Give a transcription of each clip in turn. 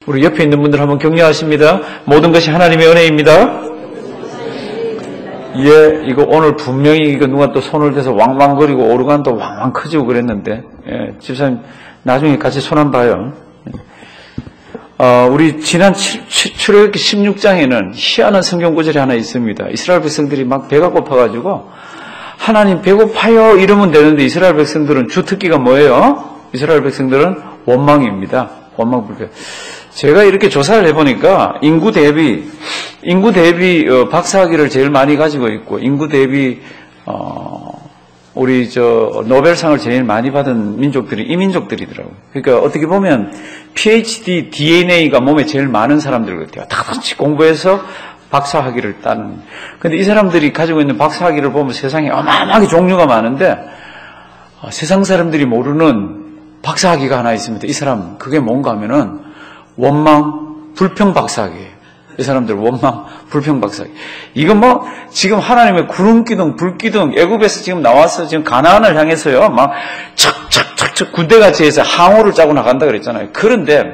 우리 옆에 있는 분들 한번 격려하십니다. 모든 것이 하나님의 은혜입니다. 예, 이거 오늘 분명히 이거 누가 또 손을 대서 왕왕거리고 오르간도 왕왕 커지고 그랬는데, 예, 집사님 나중에 같이 손 한번 봐요. 우리 지난 출애굽기 16장에는 희한한 성경 구절이 하나 있습니다. 이스라엘 백성들이 막 배가 고파가지고 하나님 배고파요 이러면 되는데 이스라엘 백성들은 주특기가 뭐예요? 이스라엘 백성들은 원망입니다. 원망 불평. 제가 이렇게 조사를 해보니까 인구 대비 박사학위를 제일 많이 가지고 있고 인구 대비 우리 노벨상을 제일 많이 받은 민족들이 이 민족들이더라고요. 그러니까 어떻게 보면 PhD DNA가 몸에 제일 많은 사람들 같아요. 다 같이 공부해서 박사학위를 따는. 근데 이 사람들이 가지고 있는 박사학위를 보면 세상에 어마어마하게 종류가 많은데 세상 사람들이 모르는 박사학위가 하나 있습니다. 이 사람 그게 뭔가 하면은 원망 불평 박사학위예요. 이 사람들 원망 불평 박사학위. 이건 뭐 지금 하나님의 구름기둥 불기둥 애굽에서 지금 나와서 지금 가나안을 향해서요 막 척척척척 군대같이 해서 항우를 짜고 나간다 그랬잖아요. 그런데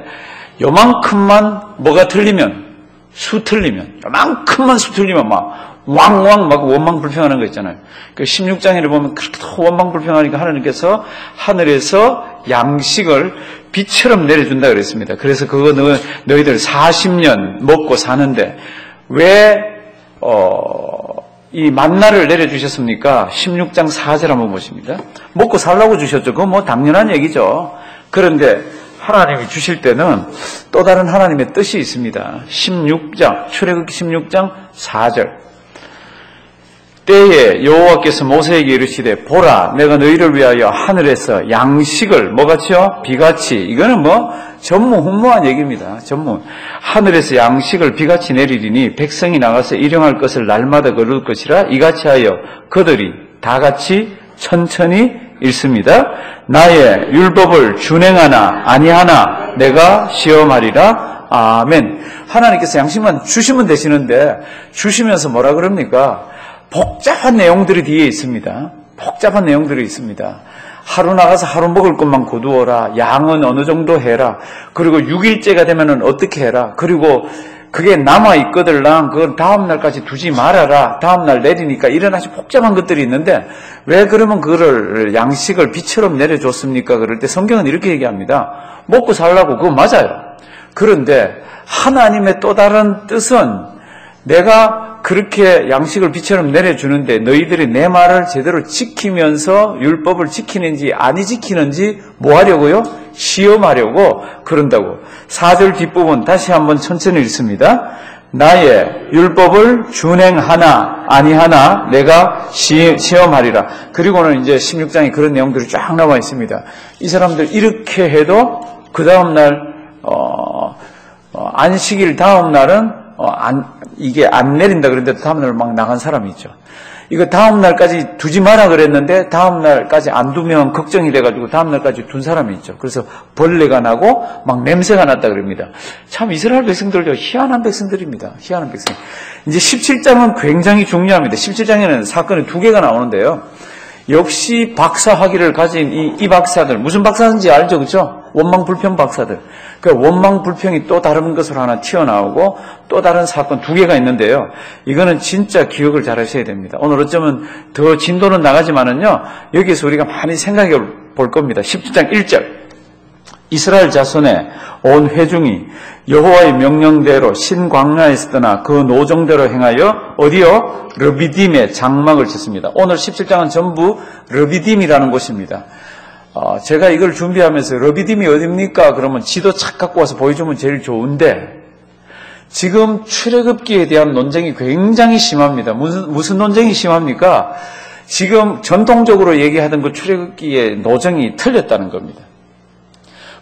요만큼만 뭐가 틀리면 수 틀리면 요만큼만 수 틀리면 막 왕왕 막 원망 불평하는 거 있잖아요. 그 16장에를 보면 그렇게 원망 불평하니까 하나님께서 하늘에서 양식을 비처럼 내려준다 그랬습니다. 그래서 그거 너희들 40년 먹고 사는데 왜 이 만나를 내려주셨습니까? 16장 4절 한번 보십니다. 먹고 살라고 주셨죠. 그건 뭐 당연한 얘기죠. 그런데 하나님이 주실 때는 또 다른 하나님의 뜻이 있습니다. 16장 출애굽기 16장 4절 때에 여호와께서 모세에게 이르시되 보라 내가 너희를 위하여 하늘에서 양식을 뭐같이요? 비같이. 이거는 뭐 전무후무한 얘기입니다. 전무. 하늘에서 양식을 비같이 내리리니 백성이 나가서 일용할 것을 날마다 거둘 것이라 이같이 하여 그들이 다같이 천천히 읽습니다. 나의 율법을 준행하나 아니하나 내가 시험하리라. 아멘. 하나님께서 양식만 주시면 되시는데 주시면서 뭐라 그럽니까? 복잡한 내용들이 뒤에 있습니다. 복잡한 내용들이 있습니다. 하루 나가서 하루 먹을 것만 거두어라. 양은 어느 정도 해라. 그리고 6일째가 되면은 어떻게 해라. 그리고 그게 남아있거들랑 그건 다음날까지 두지 말아라. 다음날 내리니까 이런 아주 복잡한 것들이 있는데 왜 그러면 그거를 양식을 비처럼 내려줬습니까? 그럴 때 성경은 이렇게 얘기합니다. 먹고 살라고 그거 맞아요. 그런데 하나님의 또 다른 뜻은 내가 그렇게 양식을 비처럼 내려주는데 너희들이 내 말을 제대로 지키면서 율법을 지키는지 아니 지키는지 뭐 하려고요? 시험하려고 그런다고. 4절 뒷부분 다시 한번 천천히 읽습니다. 나의 율법을 준행하나 아니하나 내가 시험하리라. 그리고는 이제 16장에 그런 내용들이 쫙 나와 있습니다. 이 사람들 이렇게 해도 그 다음날 안식일 다음날은 이게 안 내린다 그랬는데 다음날 막 나간 사람이 있죠. 이거 다음날까지 두지 마라 그랬는데 다음날까지 안 두면 걱정이 돼가지고 다음날까지 둔 사람이 있죠. 그래서 벌레가 나고 막 냄새가 났다 그럽니다. 참 이스라엘 백성들도 희한한 백성들입니다. 희한한 백성. 이제 17장은 굉장히 중요합니다. 17장에는 사건이 두 개가 나오는데요. 역시 박사학위를 가진 이 박사들, 무슨 박사인지 알죠? 그렇죠? 원망불평 박사들. 그 원망불평이 또 다른 것으로 하나 튀어나오고 또 다른 사건 두 개가 있는데요. 이거는 진짜 기억을 잘 하셔야 됩니다. 오늘 어쩌면 더 진도는 나가지만은요. 여기서 우리가 많이 생각해 볼 겁니다. 17장 1절. 이스라엘 자손의 온 회중이 여호와의 명령대로 신광야에서 떠나 그 노정대로 행하여 어디요? 르비딤에 장막을 쳤습니다. 오늘 17장은 전부 르비딤이라는 곳입니다. 제가 이걸 준비하면서 르비딤이 어딥니까? 그러면 지도 착 갖고 와서 보여주면 제일 좋은데 지금 출애굽기에 대한 논쟁이 굉장히 심합니다. 무슨 논쟁이 심합니까? 지금 전통적으로 얘기하던 그 출애굽기의 노정이 틀렸다는 겁니다.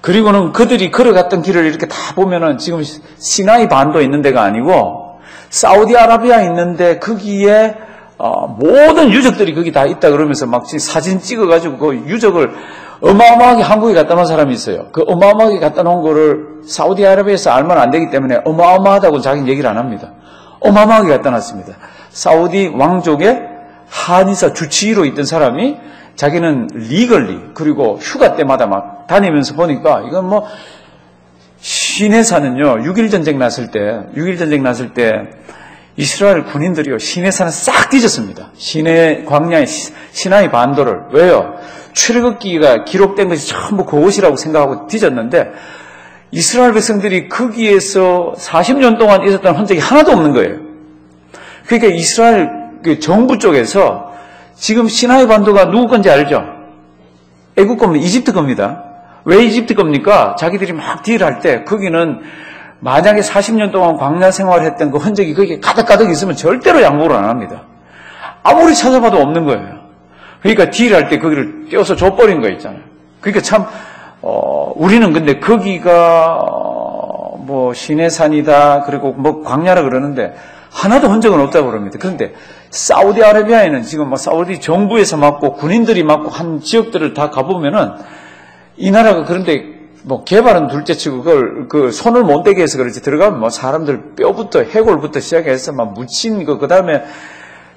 그리고는 그들이 걸어갔던 길을 이렇게 다 보면은 지금 시나이 반도에 있는 데가 아니고 사우디아라비아에 있는데 거기에 모든 유적들이 거기 다 있다 그러면서 막 사진 찍어가지고 그 유적을 어마어마하게 한국에 갖다 놓은 사람이 있어요. 그 어마어마하게 갖다 놓은 거를 사우디아라비아에서 알면 안 되기 때문에 어마어마하다고 자기는 얘기를 안 합니다. 어마어마하게 갖다 놨습니다. 사우디 왕족의 한의사 주치의로 있던 사람이 자기는 리걸리 그리고 휴가 때마다 막 다니면서 보니까 이건 뭐 시내산은요, 6.1전쟁 났을 때, 이스라엘 군인들이요, 시내산을 싹 뒤졌습니다. 광야의 시나이 반도를. 왜요? 출애굽기가 기록된 것이 전부 그곳이라고 생각하고 뒤졌는데, 이스라엘 백성들이 거기에서 40년 동안 있었던 흔적이 하나도 없는 거예요. 그러니까 이스라엘 정부 쪽에서 지금 시나이 반도가 누구 건지 알죠? 애국 겁니다. 이집트 겁니다. 왜 이집트 겁니까? 자기들이 막 딜할 때 거기는 만약에 40년 동안 광야 생활을 했던 그 흔적이 거기에 가득가득 있으면 절대로 양보를 안 합니다. 아무리 찾아봐도 없는 거예요. 그러니까 딜할 때 거기를 떼어서 줘버린 거 있잖아요. 그러니까 참 우리는 근데 거기가 뭐 시내산이다 그리고 뭐 광야라 그러는데 하나도 흔적은 없다고 그럽니다. 그런데 사우디아라비아에는 지금 뭐 사우디 정부에서 맡고 군인들이 맡고 한 지역들을 다 가보면은 이 나라가 그런데 뭐 개발은 둘째치고 그걸 그 손을 못 대게 해서 그렇지 들어가면 뭐 사람들 뼈부터 해골부터 시작해서 막 묻힌 거 그다음에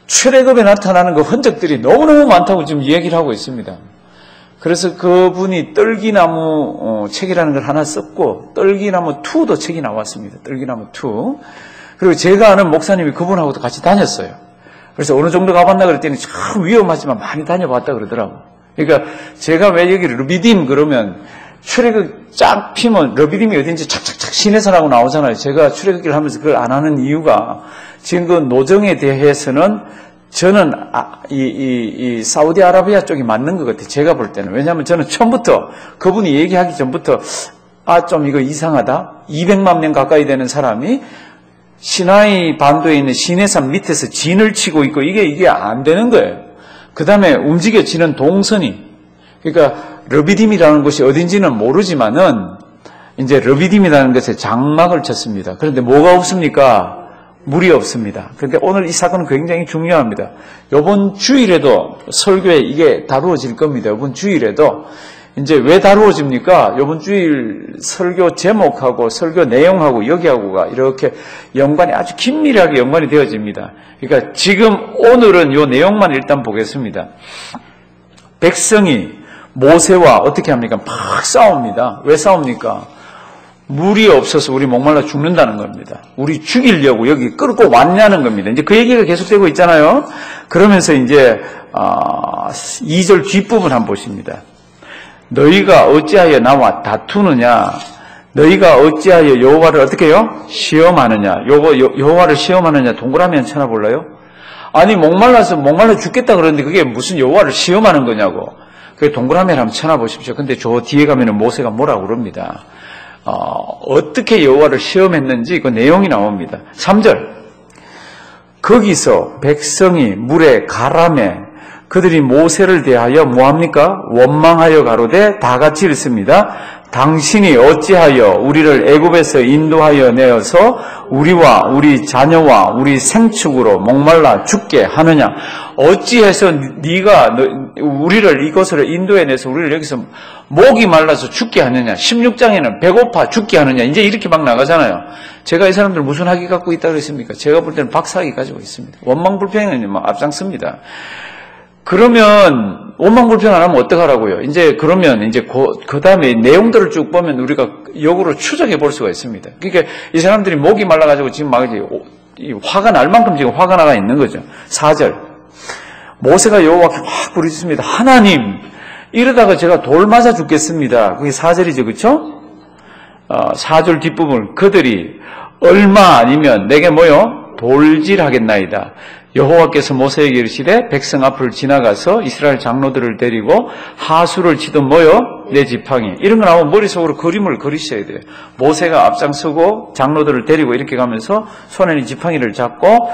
출애굽에 나타나는 그 흔적들이 너무너무 많다고 지금 얘기를 하고 있습니다. 그래서 그분이 떨기나무 책이라는 걸 하나 썼고 떨기나무 2도 책이 나왔습니다. 떨기나무 2. 그리고 제가 아는 목사님이 그분하고도 같이 다녔어요. 그래서 어느 정도 가봤나 그랬더니 참 위험하지만 많이 다녀봤다 그러더라고. 그러니까 제가 왜 여기를 르비딤 그러면 출애굽 쫙 피면 르비딤이 어딘지 착착착 시내산하고 나오잖아요. 제가 출애굽기를 하면서 그걸 안 하는 이유가 지금 그 노정에 대해서는 저는 이 사우디아라비아 쪽이 맞는 것 같아요. 제가 볼 때는. 왜냐하면 저는 처음부터 그분이 얘기하기 전부터 좀 이거 이상하다. 200만 명 가까이 되는 사람이 시나이 반도에 있는 시내산 밑에서 진을 치고 있고 이게 안 되는 거예요. 그 다음에 움직여지는 동선이 그러니까 르비딤이라는 곳이 어딘지는 모르지만은 이제 르비딤이라는 것에 장막을 쳤습니다. 그런데 뭐가 없습니까? 물이 없습니다. 그런데 오늘 이 사건은 굉장히 중요합니다. 이번 주일에도 설교에 이게 다루어질 겁니다. 이번 주일에도 이제 왜 다루어집니까? 이번 주일 설교 제목하고 설교 내용하고 여기하고가 이렇게 연관이 아주 긴밀하게 연관이 되어집니다. 그러니까 지금 오늘은 이 내용만 일단 보겠습니다. 백성이 모세와 어떻게 합니까? 막 싸웁니다. 왜 싸웁니까? 물이 없어서 우리 목말라 죽는다는 겁니다. 우리 죽이려고 여기 끌고 왔냐는 겁니다. 이제 그 얘기가 계속되고 있잖아요. 그러면서 이제 2절 뒷부분 한번 보십니다. 너희가 어찌하여 나와 다투느냐? 너희가 어찌하여 여호와를 어떻게 해요? 시험하느냐? 여호와를 시험하느냐? 동그라미 한번 쳐놔볼래요? 아니 목말라 죽겠다 그러는데 그게 무슨 여호와를 시험하는 거냐고. 그 동그라미를 한번 쳐놔보십시오. 근데 저 뒤에 가면은 모세가 뭐라고 그럽니다. 어떻게 여호와를 시험했는지 그 내용이 나옵니다. 3절. 거기서 백성이 물에 가라매 그들이 모세를 대하여 뭐합니까? 원망하여 가로되 다 같이 읽습니다. 당신이 어찌하여 우리를 애굽에서 인도하여 내어서 우리와 우리 자녀와 우리 생축으로 목말라 죽게 하느냐? 어찌해서 네가 우리를 이곳으로 인도해내서 우리를 여기서 목이 말라서 죽게 하느냐? 16장에는 배고파 죽게 하느냐? 이제 이렇게 막 나가잖아요. 제가 이 사람들 무슨 학위 갖고 있다고 그랬습니까? 제가 볼 때는 박사학위 가지고 있습니다. 원망불평에는 막 앞장섭니다. 그러면 원망불평 안 하면 어떡하라고요? 그러면 그 다음에 내용들을 쭉 보면 우리가 역으로 추적해 볼 수가 있습니다. 그러니까 이 사람들이 목이 말라가지고 지금 막 화가 날 만큼 지금 화가 나가 있는 거죠. 4절. 모세가 여호와께 막 부르짖습니다. 하나님, 이러다가 제가 돌 맞아 죽겠습니다. 그게 4절이죠. 그렇죠? 4절 뒷부분. 그들이 얼마 아니면 내게 뭐요? 돌질하겠나이다. 여호와께서 모세에게 이르시되 백성 앞을 지나가서 이스라엘 장로들을 데리고 하수를 치던 뭐요? 내 지팡이. 이런 거 나오면 머릿속으로 그림을 그리셔야 돼요. 모세가 앞장서고 장로들을 데리고 이렇게 가면서 손에는 지팡이를 잡고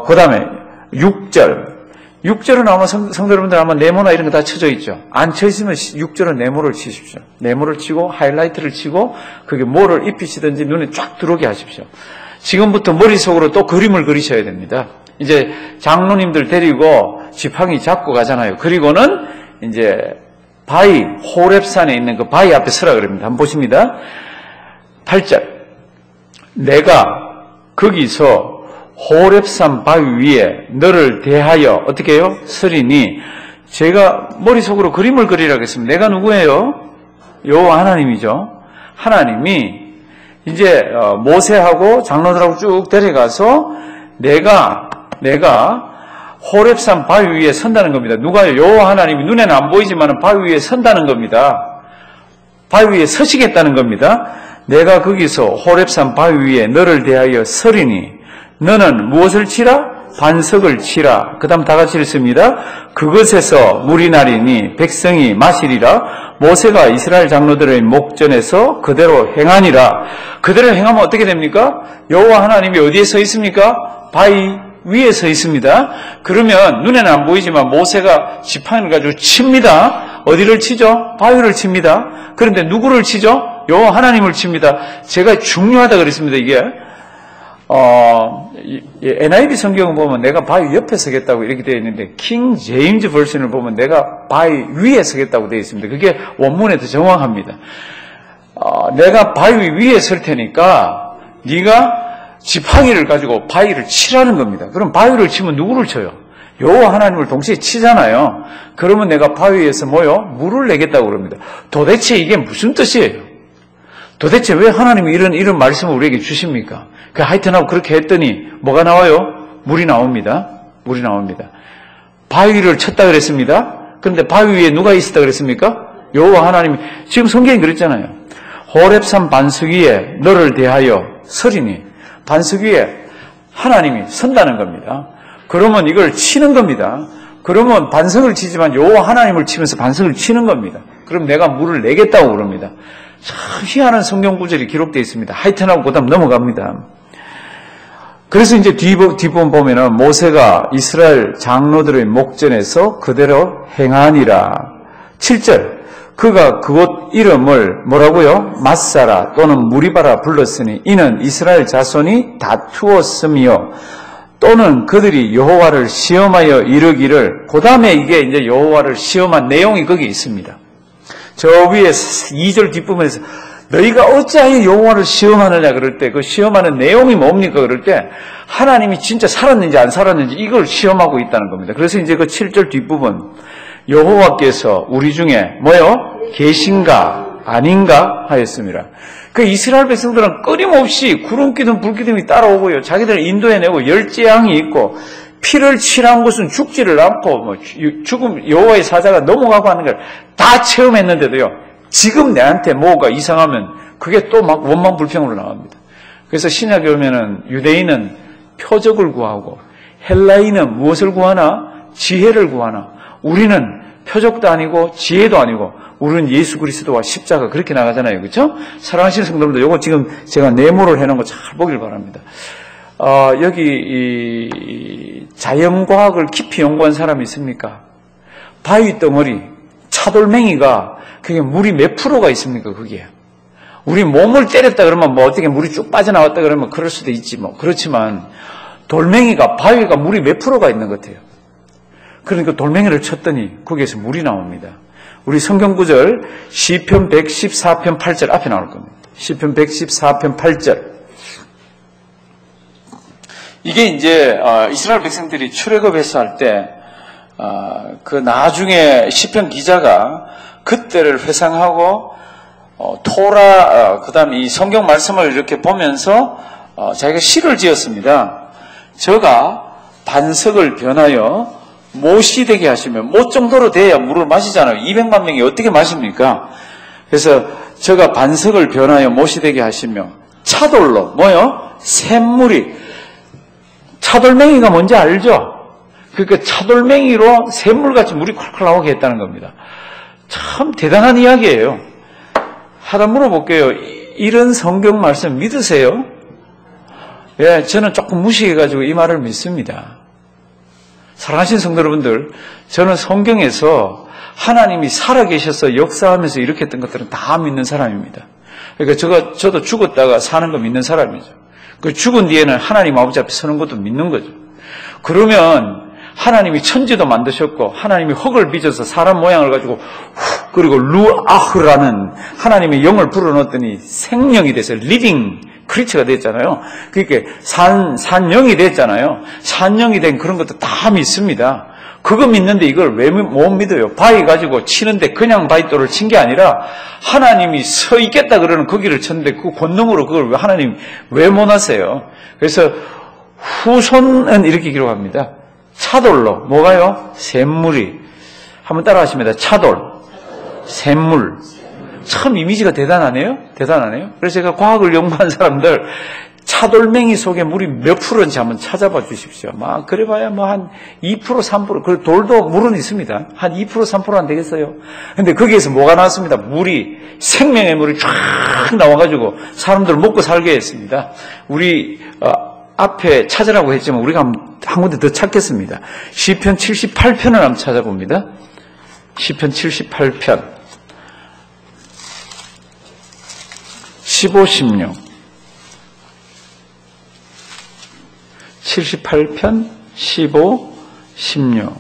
그 다음에 6절은 아마 성도 여러분들 아마 네모나 이런 거 다 쳐져 있죠. 안 쳐 있으면 6절은 네모를 치십시오. 네모를 치고 하이라이트를 치고 그게 뭐를 입히시든지 눈에 쫙 들어오게 하십시오. 지금부터 머릿속으로 또 그림을 그리셔야 됩니다. 이제 장로님들 데리고 지팡이 잡고 가잖아요. 그리고는 이제 바위, 호렙산에 있는 그 바위 앞에 서라 그럽니다. 한번 보십니다. 8절. 내가 거기서 호렙산 바위 위에 너를 대하여 어떻게 해요? 서리니 제가 머릿속으로 그림을 그리라고 했습니다. 내가 누구예요? 여호와 하나님이죠. 하나님이 이제 모세하고 장로들하고 쭉 데려가서 내가 호렙산 바위 위에 선다는 겁니다. 누가요? 여호와 하나님이 눈에는 안 보이지만 바위 위에 선다는 겁니다. 바위 위에 서시겠다는 겁니다. 내가 거기서 호렙산 바위 위에 너를 대하여 서리니 너는 무엇을 치라? 반석을 치라. 그 다음 다 같이 읽습니다. 그것에서 물이 나리니 백성이 마시리라. 모세가 이스라엘 장로들의 목전에서 그대로 행하니라. 그대로 행하면 어떻게 됩니까? 여호와 하나님이 어디에 서 있습니까? 바위 위에 서 있습니다. 그러면 눈에는 안 보이지만 모세가 지팡이를 가지고 칩니다. 어디를 치죠? 바위를 칩니다. 그런데 누구를 치죠? 여호와 하나님을 칩니다. 제가 중요하다 그랬습니다. 이게 NIV 성경을 보면 내가 바위 옆에 서겠다고 이렇게 되어 있는데 킹 제임스 버전을 보면 내가 바위 위에 서겠다고 되어 있습니다. 그게 원문에 더 정확합니다. 내가 바위 위에 설 테니까 네가 지팡이를 가지고 바위를 치라는 겁니다. 그럼 바위를 치면 누구를 쳐요? 여호와 하나님을 동시에 치잖아요. 그러면 내가 바위에서 물을 내겠다고 그럽니다. 도대체 이게 무슨 뜻이에요? 도대체 왜 하나님이 이런 말씀을 우리에게 주십니까? 하여튼하고 그렇게 했더니 뭐가 나와요? 물이 나옵니다. 물이 나옵니다. 바위를 쳤다 그랬습니다. 그런데 바위 위에 누가 있었다 그랬습니까? 여호와 하나님이. 지금 성경이 그랬잖아요. 호렙산 반석 위에 너를 대하여 서리니. 반석 위에 하나님이 선다는 겁니다. 그러면 이걸 치는 겁니다. 그러면 반석을 치지만 여호와 하나님을 치면서 반석을 치는 겁니다. 그럼 내가 물을 내겠다고 그럽니다. 참 희한한 성경 구절이 기록되어 있습니다. 하여튼하고 그다음 넘어갑니다. 그래서 이제 뒷부분 보면은 모세가 이스라엘 장로들의 목전에서 그대로 행하니라. 7절. 그가 그곳 이름을 뭐라고요? 마사라 또는 무리바라 불렀으니 이는 이스라엘 자손이 다투었으며 또는 그들이 여호와를 시험하여 이르기를. 그 다음에 이게 이제 여호와를 시험한 내용이 거기 있습니다. 저 위에 2절 뒷부분에서 너희가 어찌하여 여호와를 시험하느냐 그럴 때 그 시험하는 내용이 뭡니까 그럴 때 하나님이 진짜 살았는지 안 살았는지 이걸 시험하고 있다는 겁니다. 그래서 이제 그 7절 뒷부분 여호와께서 우리 중에 계신가 아닌가 하였습니다. 그 이스라엘 백성들은 끊임없이 구름기둥 불기둥이 따라오고요. 자기들을 인도해내고 열재앙이 있고 피를 칠한 곳은 죽지를 않고 죽음 여호와의 사자가 넘어가고 하는 걸 다 체험했는데도요. 지금 내한테 뭐가 이상하면 그게 또 막 원망불평으로 나옵니다. 그래서 신약에 오면은 유대인은 표적을 구하고 헬라인은 무엇을 구하나? 지혜를 구하나? 우리는 표적도 아니고 지혜도 아니고 우리는 예수 그리스도와 십자가 그렇게 나가잖아요. 그렇죠? 사랑하시는 성도님들 이거 지금 제가 네모를 해놓은 거 잘 보길 바랍니다. 여기 이 자연과학을 깊이 연구한 사람이 있습니까? 바위 덩어리, 차돌맹이가 그게 물이 몇 프로가 있습니까? 그게 우리 몸을 때렸다 그러면 뭐 어떻게 물이 쭉 빠져나왔다 그러면 그럴 수도 있지 뭐. 그렇지만 돌멩이가 바위가 물이 몇 프로가 있는 것 같아요. 그러니까 돌멩이를 쳤더니 거기에서 물이 나옵니다. 우리 성경 구절 시편 114편 8절 앞에 나올 겁니다. 시편 114편 8절. 이게 이제 이스라엘 백성들이 출애굽해서 할 때 그 나중에 시편 기자가 그때를 회상하고 토라 그다음 이 성경 말씀을 이렇게 보면서 자기가 시를 지었습니다. 저가 반석을 변하여 못이 되게 하시면 못 정도로 돼야 물을 마시잖아요. 200만 명이 어떻게 마십니까? 그래서 저가 반석을 변하여 못이 되게 하시며 차돌로 샘물이 차돌맹이가 뭔지 알죠? 그러니까 차돌맹이로 샘물같이 물이 콸콸 나오게 했다는 겁니다. 참 대단한 이야기예요. 하나 물어볼게요. 이런 성경 말씀 믿으세요? 예, 저는 조금 무시해가지고 이 말을 믿습니다. 사랑하시는 성도 여러분들, 저는 성경에서 하나님이 살아계셔서 역사하면서 이렇게 했던 것들은 다 믿는 사람입니다. 그러니까 저도 죽었다가 사는 거 믿는 사람이죠. 그 죽은 뒤에는 하나님 아버지 앞에 서는 것도 믿는 거죠. 그러면 하나님이 천지도 만드셨고 하나님이 흙을 빚어서 사람 모양을 가지고 그리고 루아흐라는 하나님의 영을 불어넣었더니 생명이 돼서 리빙 크리처가 됐잖아요. 그러니까 산영이 됐잖아요. 산영이 된 그런 것도 다 믿습니다. 그거 믿는데 이걸 왜 못 믿어요? 바위 가지고 치는데 그냥 바위돌을 친 게 아니라 하나님이 서 있겠다 그러는 거기를 쳤는데 그 권능으로 그걸 하나님 왜 못 하세요? 그래서 후손은 이렇게 기록합니다. 차돌로 뭐가요? 샘물이. 한번 따라하십니다. 차돌, 샘물. 참 이미지가 대단하네요. 대단하네요. 그래서 제가 과학을 연구한 사람들 차돌맹이 속에 물이 몇 프로인지 한번 찾아봐 주십시오. 막 그래봐야 뭐 한 2%, 3%. 그 돌도 물은 있습니다. 한 2%, 3% 안 되겠어요. 근데 거기에서 뭐가 나왔습니다. 물이 생명의 물이 쫙 나와가지고 사람들을 먹고 살게 했습니다. 우리 앞에 찾으라고 했지만 우리가 한 군데 더 찾겠습니다. 시편 78편을 한번 찾아봅니다. 시편 78편 15, 16 78편 15, 16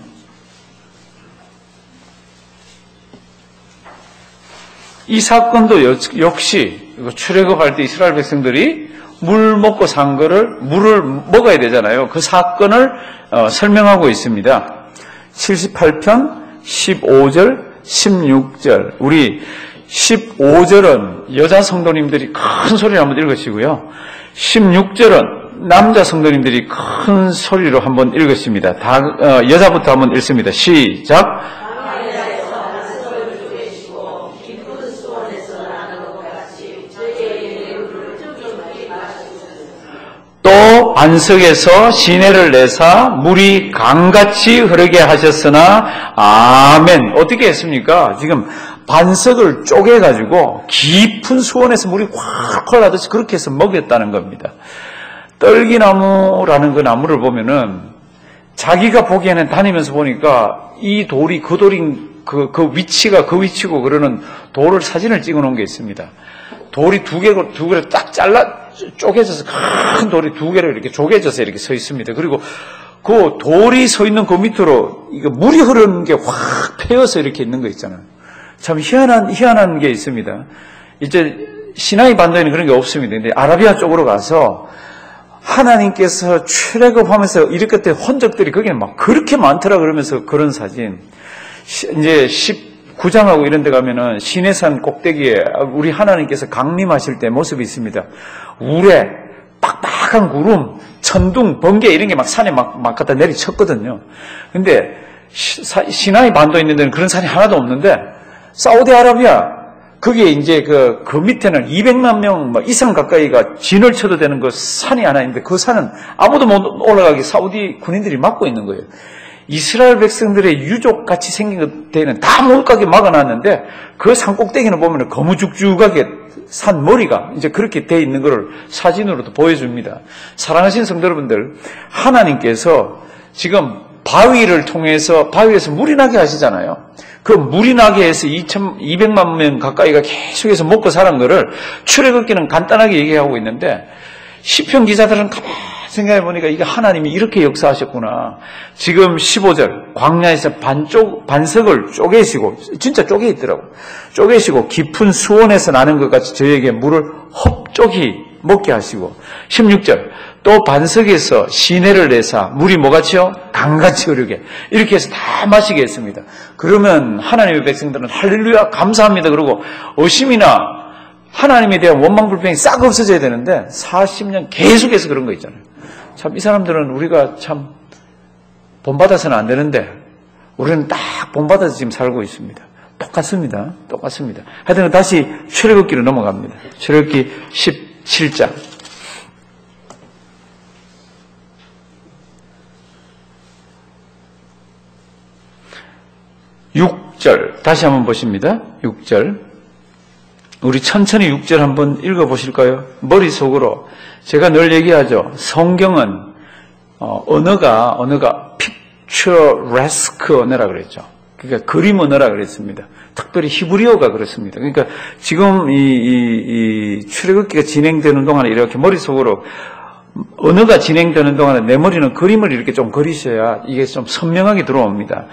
이 사건도 역시 출애굽할 때 이스라엘 백성들이 물 먹고 산 거를 물을 먹어야 되잖아요. 그 사건을 설명하고 있습니다. 78편 15절 16절 우리 15절은 여자 성도님들이 큰 소리로 한번 읽으시고요. 16절은 남자 성도님들이 큰 소리로 한번 읽으십니다. 여자부터 한번 읽습니다. 시작. 또 반석에서 시내를 내사 물이 강같이 흐르게 하셨으나 아멘. 어떻게 했습니까? 지금 반석을 쪼개가지고 깊은 수원에서 물이 콸콸 나듯이 그렇게 해서 먹였다는 겁니다. 떨기나무라는 그 나무를 보면은 자기가 보기에는 다니면서 보니까 이 돌이 그 돌인 그 위치가 그 위치고 그러는 돌을 사진을 찍어 놓은 게 있습니다. 돌이 두 개로 딱 쪼개져서 큰 돌이 두 개로 이렇게 쪼개져서 이렇게 서 있습니다. 그리고 그 돌이 서 있는 그 밑으로 이거 물이 흐르는 게 확 패여서 이렇게 있는 거 있잖아요. 참 희한한 게 있습니다. 이제 시나이 반도에는 그런 게 없습니다. 근데 아라비아 쪽으로 가서 하나님께서 출애굽하면서 일으켰던 흔적들이 거기는 막 그렇게 많더라 그러면서 그런 사진. 이제 19장하고 이런 데 가면은 시내산 꼭대기에 우리 하나님께서 강림하실 때 모습이 있습니다. 우레, 빡빡한 구름, 천둥, 번개 이런 게 막 산에 막 갖다 내리쳤거든요. 근데 시나이 반도에 있는 데는 그런 산이 하나도 없는데 사우디아라비아 거기에 이제 그 밑에는 200만 명 이상 가까이가 진을 쳐도 되는 그 산이 하나 있는데 그 산은 아무도 못 올라가게 사우디 군인들이 막고 있는 거예요. 이스라엘 백성들의 유족같이 생긴 데는 다 못 가게 막아놨는데 그 산 꼭대기는 보면 거무죽죽하게 산 머리가 이제 그렇게 돼 있는 것을 사진으로도 보여줍니다. 사랑하신 성도 여러분들, 하나님께서 지금 바위를 통해서 바위에서 물이 나게 하시잖아요. 그 물이 나게 해서 200만 명 가까이가 계속해서 먹고 사는 거를 출애굽기는 간단하게 얘기하고 있는데 시편 기자들은 가만히 생각해 보니까 이게 하나님이 이렇게 역사하셨구나. 지금 15절 광야에서 반석을 쪼개시고 진짜 쪼개 있더라고. 쪼개시고 깊은 수원에서 나는 것 같이 저에게 물을 흡족히 먹게 하시고 16절 또 반석에서 시내를 내사 물이 뭐같이요? 강같이 흐르게 이렇게 해서 다 마시게 했습니다. 그러면 하나님의 백성들은 할렐루야 감사합니다. 그러고 의심이나 하나님에 대한 원망불평이 싹 없어져야 되는데 40년 계속해서 그런 거 있잖아요. 참 이 사람들은 우리가 참 본받아서는 안 되는데 우리는 딱 본받아서 지금 살고 있습니다. 똑같습니다. 하여튼 다시 출애굽기로 넘어갑니다. 출애굽기 17장 6절 다시 한번 보십니다. 6절 우리 천천히 6절 한번 읽어보실까요? 머릿속으로 제가 늘 얘기하죠. 성경은 언어가 picturesque 언어라 그랬죠. 그러니까 그림 언어라 그랬습니다. 특별히 히브리어가 그렇습니다. 그러니까 지금 이 출애굽기가 진행되는 동안에 이렇게 머릿속으로 언어가 진행되는 동안에 내 머리는 그림을 이렇게 좀 그리셔야 이게 좀 선명하게 들어옵니다.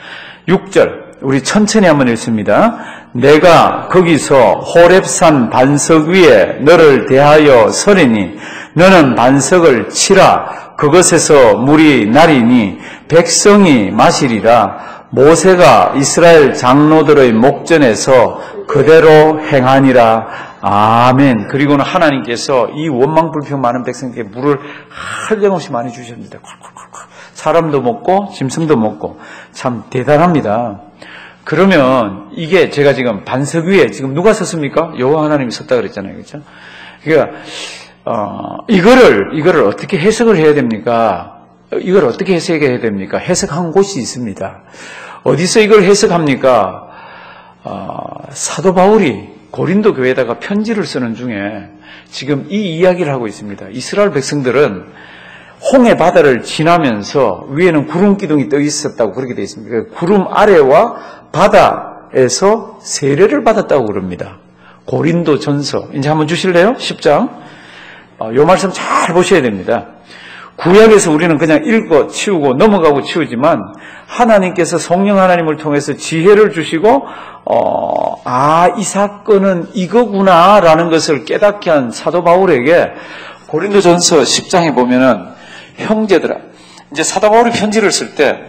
6절 우리 천천히 한번 읽습니다. 내가 거기서 호렙산 반석 위에 너를 대하여 서리니 너는 반석을 치라. 그것에서 물이 나리니 백성이 마시리라. 모세가 이스라엘 장로들의 목전에서 그대로 행하니라. 아멘. 그리고는 하나님께서 이 원망불평 많은 백성에게 물을 한량없이 많이 주셨습니다. 콸콸콸콸. 사람도 먹고 짐승도 먹고 참 대단합니다. 그러면 이게 제가 지금 반석 위에 지금 누가 섰습니까? 여호와 하나님이 섰다 그랬잖아요. 그렇죠? 그러니까 이거를 어떻게 해석을 해야 됩니까? 이걸 어떻게 해석해야 됩니까? 해석한 곳이 있습니다. 어디서 이걸 해석합니까? 사도 바울이 고린도 교회에다가 편지를 쓰는 중에 지금 이 이야기를 하고 있습니다. 이스라엘 백성들은 홍해 바다를 지나면서 위에는 구름 기둥이 떠 있었다고 그렇게 되어 있습니다. 구름 아래와 바다에서 세례를 받았다고 그럽니다. 고린도 전서. 이제 한번 주실래요? 10장. 요 말씀 잘 보셔야 됩니다. 구약에서 우리는 그냥 읽어 치우고 넘어가고 치우지만 하나님께서 성령 하나님을 통해서 지혜를 주시고 이 사건은 이거구나라는 것을 깨닫게 한 사도 바울에게 고린도전서 10장에 보면은 형제들아, 이제 사도 바울이 편지를 쓸 때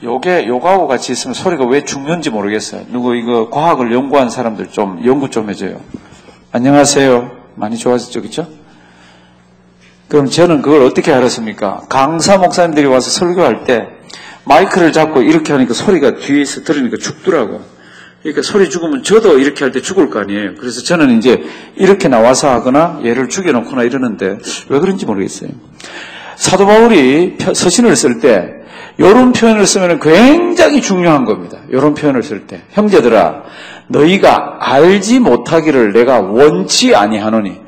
요거하고 같이 있으면 소리가 왜 죽는지 모르겠어요. 누구 이거 과학을 연구한 사람들 좀 연구 좀 해줘요. 안녕하세요. 많이 좋아졌죠, 그렇죠? 그럼 저는 그걸 어떻게 알았습니까? 강사 목사님들이 와서 설교할 때 마이크를 잡고 이렇게 하니까 소리가 뒤에서 들으니까 죽더라고. 그러니까 소리 죽으면 저도 이렇게 할 때 죽을 거 아니에요. 그래서 저는 이제 이렇게 나와서 하거나 얘를 죽여놓거나 이러는데 왜 그런지 모르겠어요. 사도 바울이 서신을 쓸 때 이런 표현을 쓰면 굉장히 중요한 겁니다. 이런 표현을 쓸 때 형제들아 너희가 알지 못하기를 내가 원치 아니하노니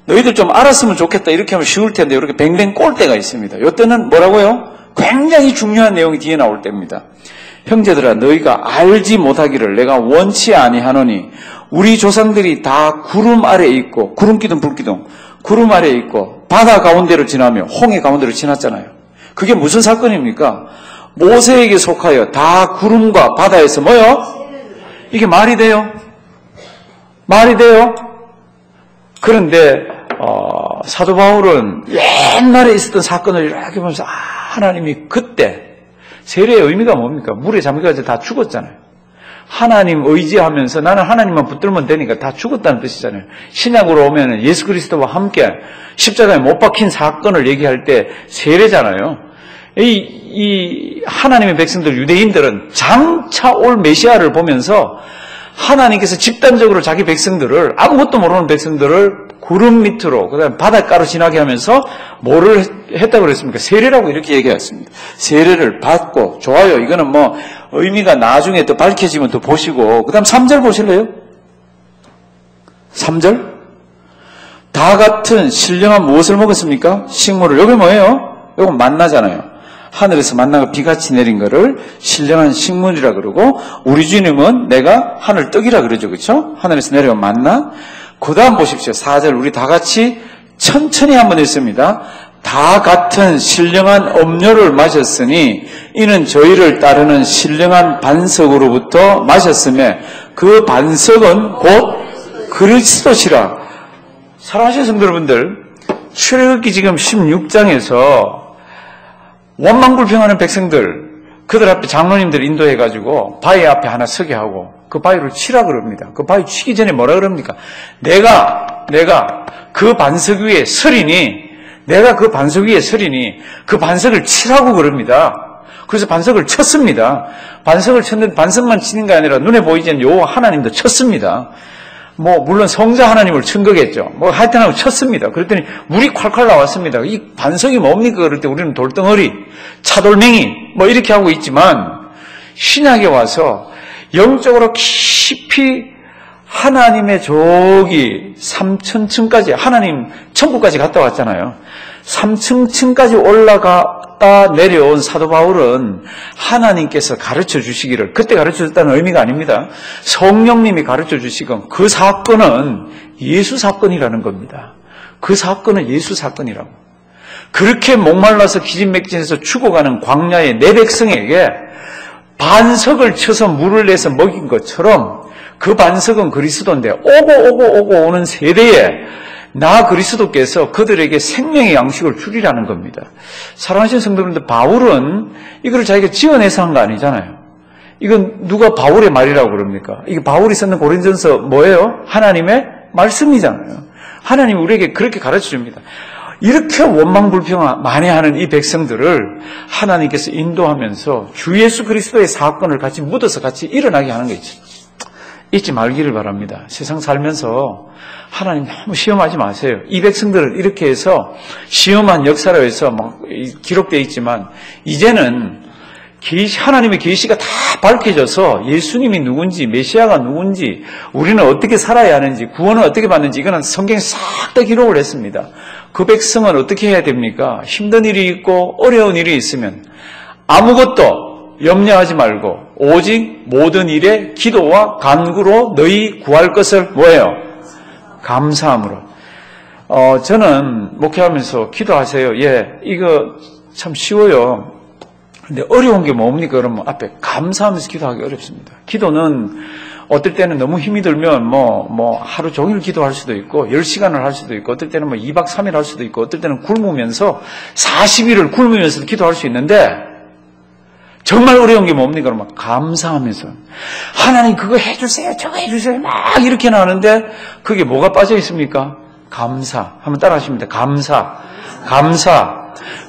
너희들 좀 알았으면 좋겠다 이렇게 하면 쉬울 텐데 이렇게 뱅뱅 꼴 때가 있습니다. 이때는 뭐라고요? 굉장히 중요한 내용이 뒤에 나올 때입니다. 형제들아 너희가 알지 못하기를 내가 원치 아니하노니 우리 조상들이 다 구름 아래에 있고 구름기둥 불기둥 구름 아래에 있고 바다 가운데로 지나며 홍해 가운데로 지났잖아요. 그게 무슨 사건입니까? 모세에게 속하여 다 구름과 바다에서 뭐요? 이게 말이 돼요? 말이 돼요? 그런데 사도 바울은 옛날에 있었던 사건을 이렇게 보면서 하나님이 그때 세례의 의미가 뭡니까? 물에 잠겨가지고 다 죽었잖아요. 하나님 의지하면서 나는 하나님만 붙들면 되니까 다 죽었다는 뜻이잖아요. 신약으로 오면 예수 그리스도와 함께 십자가에 못 박힌 사건을 얘기할 때 세례잖아요. 이 하나님의 백성들 유대인들은 장차 올 메시아를 보면서 하나님께서 집단적으로 자기 백성들을 아무것도 모르는 백성들을 구름 밑으로 그다음에 바닷가로 지나게 하면서 뭐를 했다고 그랬습니까? 세례라고 이렇게 얘기했습니다. 세례를 받고 좋아요. 이거는 뭐 의미가 나중에 또 밝혀지면 또 보시고 그다음 3절 보실래요? 3절 다 같은 신령한 무엇을 먹었습니까? 식물을. 여기 뭐예요? 이건 만나잖아요. 하늘에서 만나가 비같이 내린 거를 신령한 식물이라 그러고 우리 주님은 내가 하늘 떡이라 그러죠. 그렇죠? 하늘에서 내려온 만나. 그 다음 보십시오. 4절 우리 다 같이 천천히 한번 읽습니다. 다 같은 신령한 음료를 마셨으니 이는 저희를 따르는 신령한 반석으로부터 마셨으며 그 반석은 곧 그리스도시라. 사랑하시는 성도 여러분들, 출애굽기 지금 16장에서 원망불평하는 백성들, 그들 앞에 장로님들 인도해가지고 바위 앞에 하나 서게 하고 그 바위를 치라 그럽니다. 그 바위 치기 전에 뭐라 그럽니까? 내가 그 반석 위에 서리니 내가 그 반석 위에 서리니 그 반석을 치라고 그럽니다. 그래서 반석을 쳤습니다. 반석을 쳤는데 반석만 치는 게 아니라 눈에 보이지 않는 여호와 하나님도 쳤습니다. 물론 성자 하나님을 친 거겠죠. 하여튼 하고 쳤습니다. 그랬더니 물이 콸콸 나왔습니다. 이 반석이 뭡니까? 그럴 때 우리는 돌덩어리, 차돌멩이, 이렇게 하고 있지만, 신약에 와서 영적으로 깊이 하나님의 저기 3천층까지, 하나님 천국까지 갔다 왔잖아요. 3층까지 올라갔다 내려온 사도 바울은 하나님께서 가르쳐 주시기를, 그때 가르쳐 줬다는 의미가 아닙니다. 성령님이 가르쳐 주시건 그 사건은 예수 사건이라는 겁니다. 그 사건은 예수 사건이라고. 그렇게 목말라서 기진맥진해서 죽어가는 광야의 내 백성에게 반석을 쳐서 물을 내서 먹인 것처럼 그 반석은 그리스도인데 오고 오는 세대에 나 그리스도께서 그들에게 생명의 양식을 주리라는 겁니다. 사랑하시는 성도님들, 바울은 이걸 자기가 지어내서 한 거 아니잖아요. 이건 누가 바울의 말이라고 그럽니까? 이게 바울이 썼는 고린전서 뭐예요? 하나님의 말씀이잖아요. 하나님이 우리에게 그렇게 가르쳐 줍니다. 이렇게 원망불평 많이 하는 이 백성들을 하나님께서 인도하면서 주 예수 그리스도의 사건을 같이 묻어서 같이 일어나게 하는 거 있죠. 잊지 말기를 바랍니다. 세상 살면서 하나님 너무 시험하지 마세요. 이 백성들을 이렇게 해서 시험한 역사로 해서 막 기록되어 있지만 이제는 하나님의 계시가 다 밝혀져서 예수님이 누군지, 메시아가 누군지, 우리는 어떻게 살아야 하는지, 구원을 어떻게 받는지 이거는 성경에 싹 다 기록을 했습니다. 그 백성은 어떻게 해야 됩니까? 힘든 일이 있고 어려운 일이 있으면 아무것도 염려하지 말고 오직 모든 일에 기도와 간구로 너희 구할 것을 뭐예요? 감사함으로. 저는 목회하면서 기도하세요. 예, 이거 참 쉬워요. 근데 어려운 게 뭡니까? 그러면 앞에 감사하면서 기도하기 어렵습니다. 기도는 어떨 때는 너무 힘이 들면 하루 종일 기도할 수도 있고 10시간을 할 수도 있고 어떨 때는 2박 3일 할 수도 있고 어떨 때는 굶으면서 40일을 굶으면서 기도할 수 있는데 정말 어려운 게 뭡니까? 그러면 감사하면서 하나님 그거 해주세요 저거 해주세요 막 이렇게 나오는데 그게 뭐가 빠져 있습니까? 감사. 한번 따라 하십니다. 감사.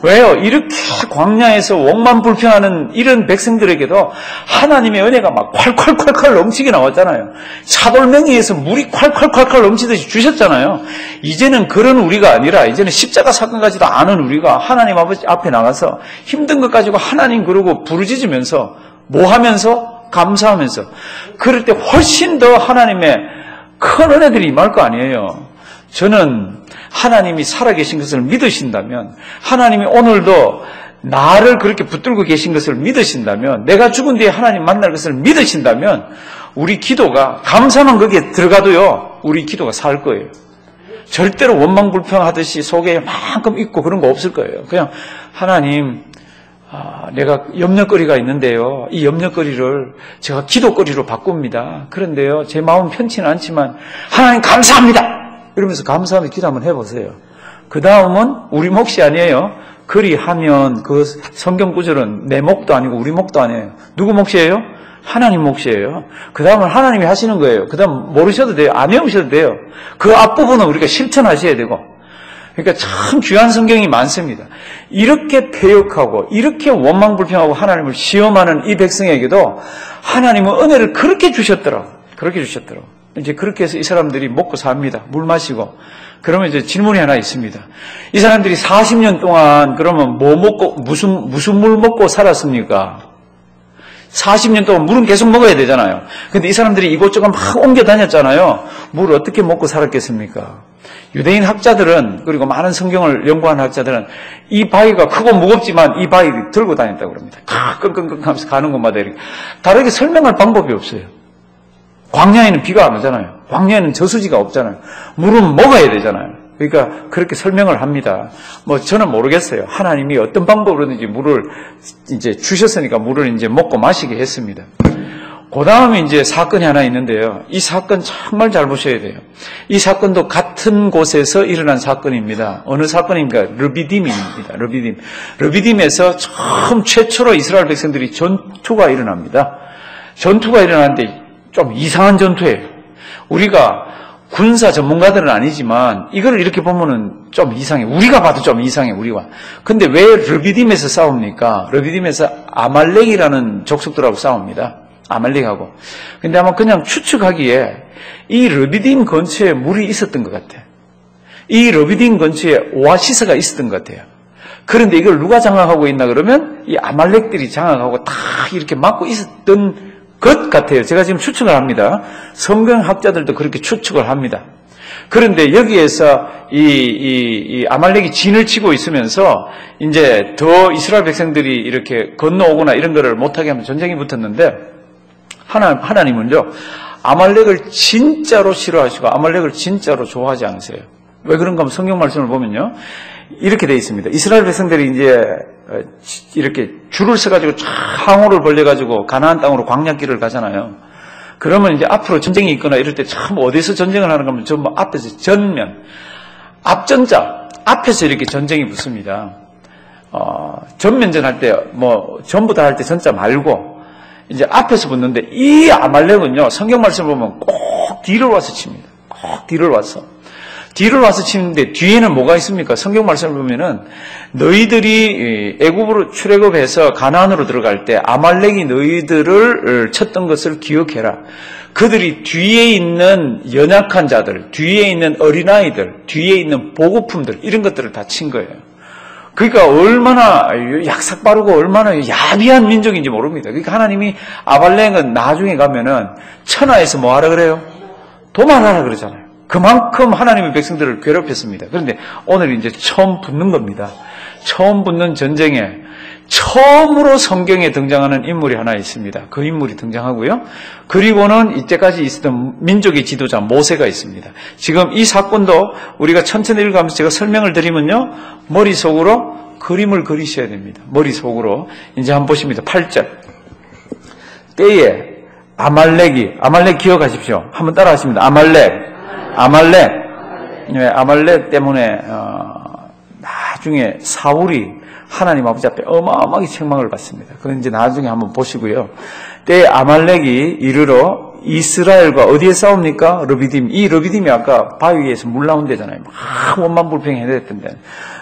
왜요? 이렇게 광야에서 원망불평하는 이런 백성들에게도 하나님의 은혜가 막 콸콸콸콸 넘치게 나왔잖아요. 차돌맹이에서 물이 콸콸콸콸 넘치듯이 주셨잖아요. 이제는 그런 우리가 아니라 이제는 십자가 사건까지도 아는 우리가 하나님 아버지 앞에 나가서 힘든 것 가지고 하나님 그러고 부르짖으면서 뭐 하면서? 감사하면서 그럴 때 훨씬 더 하나님의 큰 은혜들이 임할 거 아니에요. 저는 하나님이 살아계신 것을 믿으신다면 하나님이 오늘도 나를 그렇게 붙들고 계신 것을 믿으신다면 내가 죽은 뒤에 하나님 만날 것을 믿으신다면 우리 기도가 감사만 거기에 들어가도요 우리 기도가 살 거예요. 절대로 원망불평하듯이 속에 만큼 있고 그런 거 없을 거예요. 그냥 하나님 내가 염려거리가 있는데요. 이 염려거리를 제가 기도거리로 바꿉니다. 그런데요 제 마음은 편치는 않지만 하나님 감사합니다. 이러면서 감사하며 기도 한번 해보세요. 그 다음은 우리 몫이 아니에요. 그리하면 그 성경 구절은 내 몫도 아니고 우리 몫도 아니에요. 누구 몫이에요? 하나님 몫이에요. 그 다음은 하나님이 하시는 거예요. 그 다음 모르셔도 돼요. 안 외우셔도 돼요. 그 앞부분은 우리가 실천하셔야 되고. 그러니까 참 귀한 성경이 많습니다. 이렇게 패역하고 이렇게 원망불평하고 하나님을 시험하는 이 백성에게도 하나님은 은혜를 그렇게 주셨더라고요. 이제 그렇게 해서 이 사람들이 먹고 삽니다. 물 마시고. 그러면 이제 질문이 하나 있습니다. 이 사람들이 40년 동안 그러면 뭐 먹고, 무슨 물 먹고 살았습니까? 40년 동안 물은 계속 먹어야 되잖아요. 근데 이 사람들이 이곳저곳 막 옮겨 다녔잖아요. 물을 어떻게 먹고 살았겠습니까? 유대인 학자들은, 그리고 많은 성경을 연구하는 학자들은 이 바위가 크고 무겁지만 이 바위를 들고 다녔다고 그럽니다. 끙끙끙 하면서 가는 곳마다 이렇게. 다르게 설명할 방법이 없어요. 광야에는 비가 안 오잖아요. 광야에는 저수지가 없잖아요. 물은 먹어야 되잖아요. 그러니까 그렇게 설명을 합니다. 저는 모르겠어요. 하나님이 어떤 방법으로든지 물을 이제 주셨으니까 물을 이제 먹고 마시게 했습니다. 그 다음에 이제 사건이 하나 있는데요. 이 사건 정말 잘 보셔야 돼요. 이 사건도 같은 곳에서 일어난 사건입니다. 어느 사건입니까? 르비딤입니다. 르비딤에서 처음 최초로 이스라엘 백성들이 전투가 일어납니다. 전투가 일어나는데 좀 이상한 전투예요. 우리가 군사 전문가들은 아니지만 이걸 이렇게 보면은 좀 이상해. 우리가 봐도 좀 이상해. 우리가. 근데 왜 르비딤에서 싸웁니까? 르비딤에서 아말렉이라는 족속들하고 싸웁니다. 아말렉하고. 근데 아마 그냥 추측하기에 이 르비딤 근처에 물이 있었던 것 같아. 이 르비딤 근처에 오아시스가 있었던 것 같아요. 그런데 이걸 누가 장악하고 있나 그러면 이 아말렉들이 장악하고 다 이렇게 막고 있었던 것 같아요. 제가 지금 추측을 합니다. 성경학자들도 그렇게 추측을 합니다. 그런데 여기에서 이 아말렉이 진을 치고 있으면서 이제 더 이스라엘 백성들이 이렇게 건너오거나 이런 거를 못하게 하면 전쟁이 붙었는데 하나님은요 아말렉을 진짜로 싫어하시고 아말렉을 진짜로 좋아하지 않으세요. 왜 그런가 하면 성경 말씀을 보면요 이렇게 돼 있습니다. 이스라엘 백성들이 이제 이렇게 줄을 서가지고 항우를 벌려가지고 가나안 땅으로 광야길을 가잖아요. 그러면 이제 앞으로 전쟁이 있거나 이럴 때 참 어디서 전쟁을 하는가 하면 전부 앞에서 전면 앞전자, 앞에서 이렇게 전쟁이 붙습니다. 전면전 할 때, 전부 다 할 때 전자 말고, 이제 앞에서 붙는데, 이 아말렉은요, 성경 말씀을 보면 꼭 뒤를 와서 칩니다. 꼭 뒤를 와서. 뒤를 와서 치는데, 뒤에는 뭐가 있습니까? 성경 말씀을 보면은, 너희들이 애굽으로 출애굽해서 가나안으로 들어갈 때, 아말렉이 너희들을 쳤던 것을 기억해라. 그들이 뒤에 있는 연약한 자들, 뒤에 있는 어린아이들, 뒤에 있는 보급품들, 이런 것들을 다 친 거예요. 그러니까 얼마나 약삭 빠르고 얼마나 야비한 민족인지 모릅니다. 그러니까 하나님이 아말렉은 나중에 가면은 천하에서 뭐 하라 그래요? 도말하라 그러잖아요. 그만큼 하나님의 백성들을 괴롭혔습니다. 그런데 오늘 이제 처음 붙는 겁니다. 처음 붙는 전쟁에 처음으로 성경에 등장하는 인물이 하나 있습니다. 그 인물이 등장하고요. 그리고는 이때까지 있었던 민족의 지도자 모세가 있습니다. 지금 이 사건도 우리가 천천히 읽어가면서 제가 설명을 드리면요. 머릿속으로 그림을 그리셔야 됩니다. 머릿속으로. 이제 한번 보십니다. 8절. 때에 아말렉 기억하십시오. 한번 따라 하십니다. 아말렉 때문에 나중에 사울이 하나님 아버지 앞에 어마어마하게 책망을 받습니다. 그건 이제 나중에 한번 보시고요. 때에 아말렉이 이르러 이스라엘과 어디에 싸웁니까? 르비딤. 이 르비딤이 아까 바위 위에서 물 나온 데잖아요. 막 원만불평해냈던 데.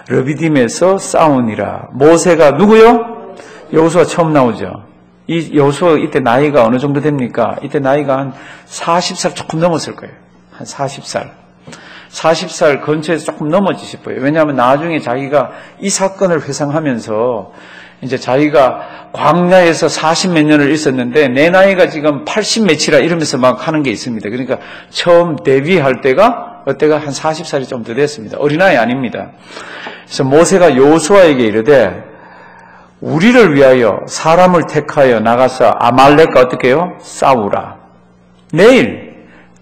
르비딤에서 싸우니라. 모세가 누구요? 여호수아 처음 나오죠. 이 여호수아 이때 나이가 어느 정도 됩니까? 이때 나이가 한 40살 조금 넘었을 거예요. 한 40살 근처에서 조금 넘었지 싶어요. 왜냐하면 나중에 자기가 이 사건을 회상하면서 이제 자기가 광야에서 40몇 년을 있었는데 내 나이가 지금 80 몇이라 이러면서 막 하는 게 있습니다. 그러니까 처음 데뷔할 때가 그때가 한 40살이 좀 더 됐습니다. 어린아이 아닙니다. 그래서 모세가 여호수아에게 이르되 우리를 위하여 사람을 택하여 나가서 아말렉과 어떻게 해요? 싸우라. 내일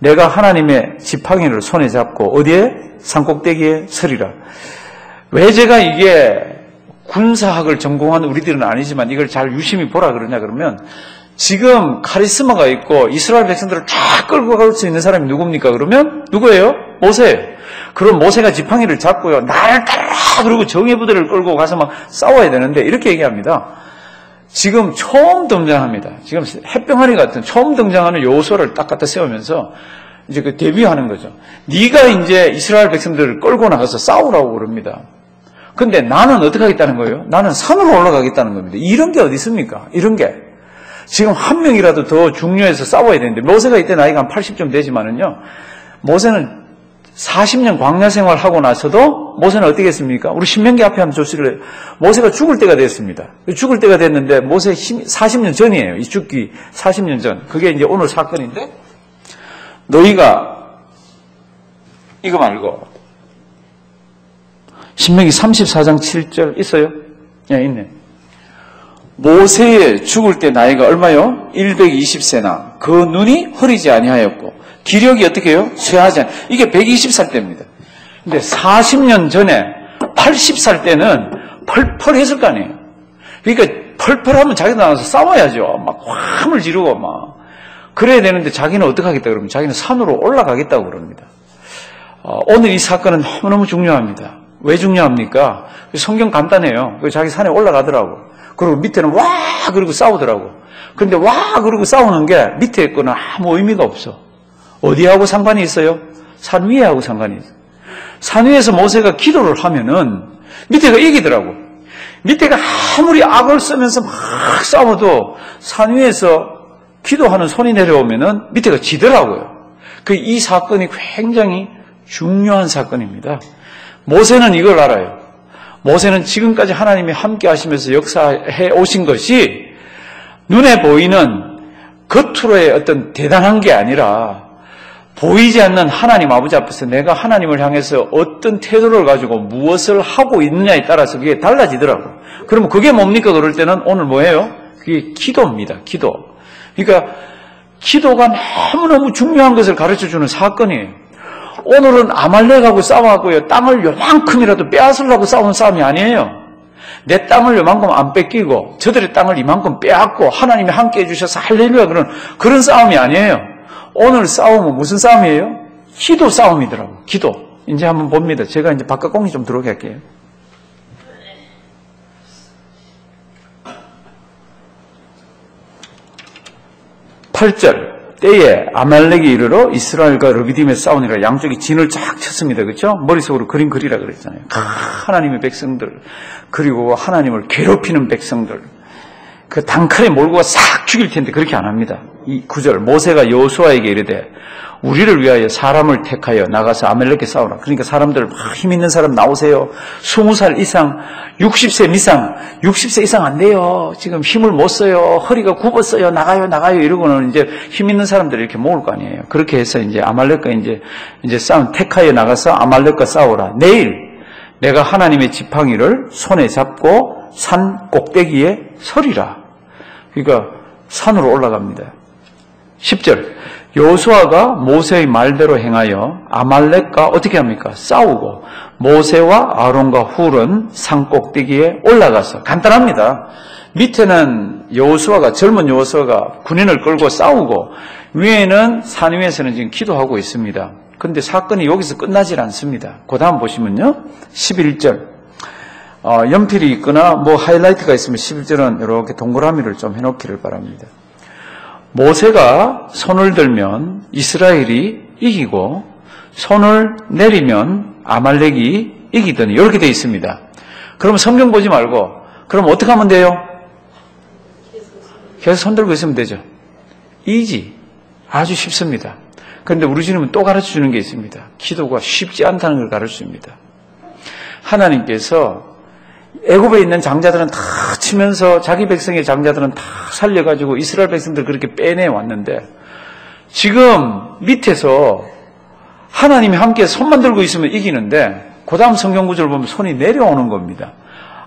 내가 하나님의 지팡이를 손에 잡고 어디에? 산꼭대기에 서리라. 왜 제가 이게 군사학을 전공한 우리들은 아니지만 이걸 잘 유심히 보라 그러냐 그러면 지금 카리스마가 있고 이스라엘 백성들을 쫙 끌고 갈 수 있는 사람이 누굽니까? 그러면 누구예요? 모세예요. 그럼 모세가 지팡이를 잡고요. 나를 따라 그러고 정예부대를 끌고 가서 막 싸워야 되는데 이렇게 얘기합니다. 지금 처음 등장합니다. 지금 햇병아리 같은 처음 등장하는 여호수아를 딱 갖다 세우면서 이제 그 데뷔하는 거죠. 네가 이제 이스라엘 백성들을 끌고 나가서 싸우라고 그럽니다. 근데 나는 어떻게 하겠다는 거예요? 나는 산으로 올라가겠다는 겁니다. 이런 게 어디 있습니까? 이런 게. 지금 한 명이라도 더 중요해서 싸워야 되는데 모세가 이때 나이가 한 80쯤 되지만은요. 모세는 40년 광야 생활하고 나서도 모세는 어떻게 했습니까? 우리 신명기 앞에 한번 조시를 해요. 모세가 죽을 때가 됐습니다. 죽을 때가 됐는데 모세 40년 전이에요. 이 죽기 40년 전. 그게 이제 오늘 사건인데 너희가 이거 말고 신명기 34장 7절 있어요? 예, 있네. 모세의 죽을 때 나이가 얼마요? 120세나 그 눈이 흐리지 아니하였고 기력이 어떻게 해요? 쇠하지 않아요. 이게 120살 때입니다. 근데 40년 전에 80살 때는 펄펄했을 거 아니에요. 그러니까 펄펄하면 자기도 나가서 싸워야죠. 막 화음을 지르고 막 그래야 되는데 자기는 어떻게 하겠다 그러면 자기는 산으로 올라가겠다고 그럽니다. 오늘 이 사건은 너무너무 중요합니다. 왜 중요합니까? 성경 간단해요. 자기 산에 올라가더라고. 그리고 밑에는 와 그러고 싸우더라고. 그런데 와 그러고 싸우는 게 밑에 있거나 아무 의미가 없어. 어디하고 상관이 있어요? 산 위에하고 상관이 있어요. 산 위에서 모세가 기도를 하면은 밑에가 이기더라고. 밑에가 아무리 악을 쓰면서 막 싸워도 산 위에서 기도하는 손이 내려오면은 밑에가 지더라고요. 이 사건이 굉장히 중요한 사건입니다. 모세는 이걸 알아요. 모세는 지금까지 하나님이 함께 하시면서 역사해 오신 것이 눈에 보이는 겉으로의 어떤 대단한 게 아니라 보이지 않는 하나님 아버지 앞에서 내가 하나님을 향해서 어떤 태도를 가지고 무엇을 하고 있느냐에 따라서 그게 달라지더라고요. 그러면 그게 뭡니까? 그럴 때는 오늘 뭐예요? 그게 기도입니다. 기도. 그러니까 기도가 너무너무 중요한 것을 가르쳐주는 사건이에요. 오늘은 아말렉하고 싸워갖고요. 땅을 요만큼이라도 빼앗으려고 싸우는 싸움이 아니에요. 내 땅을 요만큼 안 뺏기고 저들의 땅을 이만큼 빼앗고 하나님이 함께 해주셔서 할렐루야 그런 싸움이 아니에요. 오늘 싸움은 무슨 싸움이에요? 기도 싸움이더라고. 기도. 이제 한번 봅니다. 제가 이제 바깥 공기 좀 들어오게 할게요. 8절. 때에 아말렉이 이르러 이스라엘과 르비딤에 싸우니라. 양쪽이 진을 쫙 쳤습니다. 그렇죠? 머릿속으로 그림 그리라 그랬잖아요. 하나님의 백성들, 그리고 하나님을 괴롭히는 백성들, 그 단칼에 몰고 싹 죽일 텐데 그렇게 안 합니다. 이 9절. 모세가 여호수아에게 이르되 우리를 위하여 사람을 택하여 나가서 아말렉에 싸우라. 그러니까 사람들 힘 있는 사람 나오세요. 20살 이상, 60세 이상, 60세 이상 안 돼요. 지금 힘을 못 써요. 허리가 굽었어요. 나가요. 이러고는 이제 힘 있는 사람들이 이렇게 모을 거 아니에요. 그렇게 해서 이제 아말렉과 이제 싸움 택하여 나가서 아말렉과 싸우라. 내일 내가 하나님의 지팡이를 손에 잡고 산 꼭대기에 서리라. 그러니까 산으로 올라갑니다. 10절. 여호수아가 모세의 말대로 행하여 아말렉과 어떻게 합니까? 싸우고 모세와 아론과 훌은 산 꼭대기에 올라가서 간단합니다. 밑에는 여호수아가 젊은 여호수아가 군인을 끌고 싸우고 위에는 산 위에서는 지금 기도하고 있습니다. 그런데 사건이 여기서 끝나질 않습니다. 그 다음 보시면요. 11절. 연필이 있거나 뭐 하이라이트가 있으면 11절은 이렇게 동그라미를 좀 해놓기를 바랍니다. 모세가 손을 들면 이스라엘이 이기고 손을 내리면 아말렉이 이기더니 이렇게 되어 있습니다. 그러면 성경 보지 말고 그럼 어떻게 하면 돼요? 계속 손 들고 있으면 되죠. 이지. 아주 쉽습니다. 그런데 우리 주님은 또 가르쳐주는 게 있습니다. 기도가 쉽지 않다는 걸 가르쳐줍니다. 하나님께서 애굽에 있는 장자들은 다 치면서 자기 백성의 장자들은 다 살려가지고 이스라엘 백성들 그렇게 빼내왔는데 지금 밑에서 하나님이 함께 손만 들고 있으면 이기는데 그 다음 성경 구절을 보면 손이 내려오는 겁니다.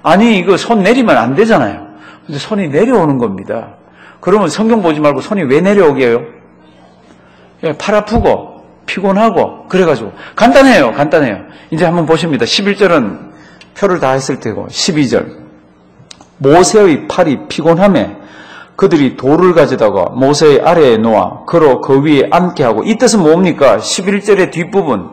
아니 이거 손 내리면 안 되잖아요. 근데 손이 내려오는 겁니다. 그러면 성경 보지 말고 손이 왜 내려오게 해요? 팔 아프고 피곤하고 그래가지고 간단해요. 이제 한번 보십니다. 11절은 표를 다 했을 테고 12절. 모세의 팔이 피곤하며 그들이 돌을 가져다가 모세의 아래에 놓아 그로 그 위에 앉게 하고 이 뜻은 뭡니까? 11절의 뒷부분.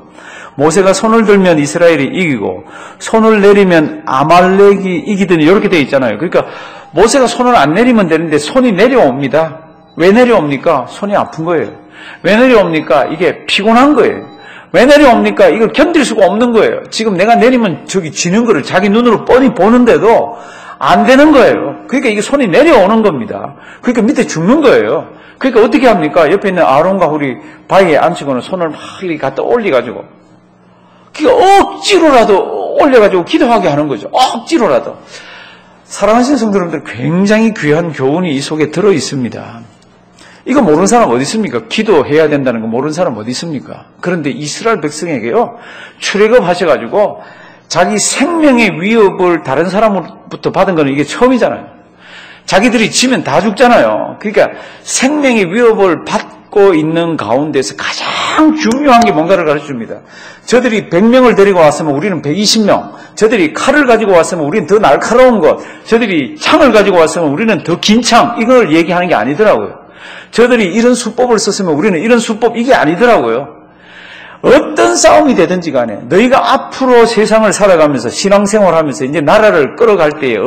모세가 손을 들면 이스라엘이 이기고 손을 내리면 아말렉이 이기더니 이렇게 되어 있잖아요. 그러니까 모세가 손을 안 내리면 되는데 손이 내려옵니다. 왜 내려옵니까? 손이 아픈 거예요. 왜 내려옵니까? 이게 피곤한 거예요. 왜 내려옵니까? 이걸 견딜 수가 없는 거예요. 지금 내가 내리면 저기 지는 거를 자기 눈으로 뻔히 보는데도 안 되는 거예요. 그러니까 이게 손이 내려오는 겁니다. 그러니까 밑에 죽는 거예요. 그러니까 어떻게 합니까? 옆에 있는 아론과 훌이 바위에 앉히고는 손을 막 이렇게 갖다 올려가지고 그러니까 억지로라도 올려가지고 기도하게 하는 거죠. 억지로라도. 사랑하시는 성도 여러분들, 굉장히 귀한 교훈이 이 속에 들어 있습니다. 이거 모르는 사람 어디 있습니까? 기도해야 된다는 거 모르는 사람 어디 있습니까? 그런데 이스라엘 백성에게요, 출애굽 하셔가지고 자기 생명의 위협을 다른 사람으로부터 받은 거는 이게 처음이잖아요. 자기들이 지면 다 죽잖아요. 그러니까 생명의 위협을 받고 있는 가운데서 가장 중요한 게 뭔가를 가르쳐줍니다. 저들이 100명을 데리고 왔으면 우리는 120명, 저들이 칼을 가지고 왔으면 우리는 더 날카로운 것, 저들이 창을 가지고 왔으면 우리는 더 긴 창, 이걸 얘기하는 게 아니더라고요. 저들이 이런 수법을 썼으면 우리는 이런 수법, 이게 아니더라고요. 어떤 싸움이 되든지 간에 너희가 앞으로 세상을 살아가면서 신앙생활하면서 이제 나라를 끌어갈 때에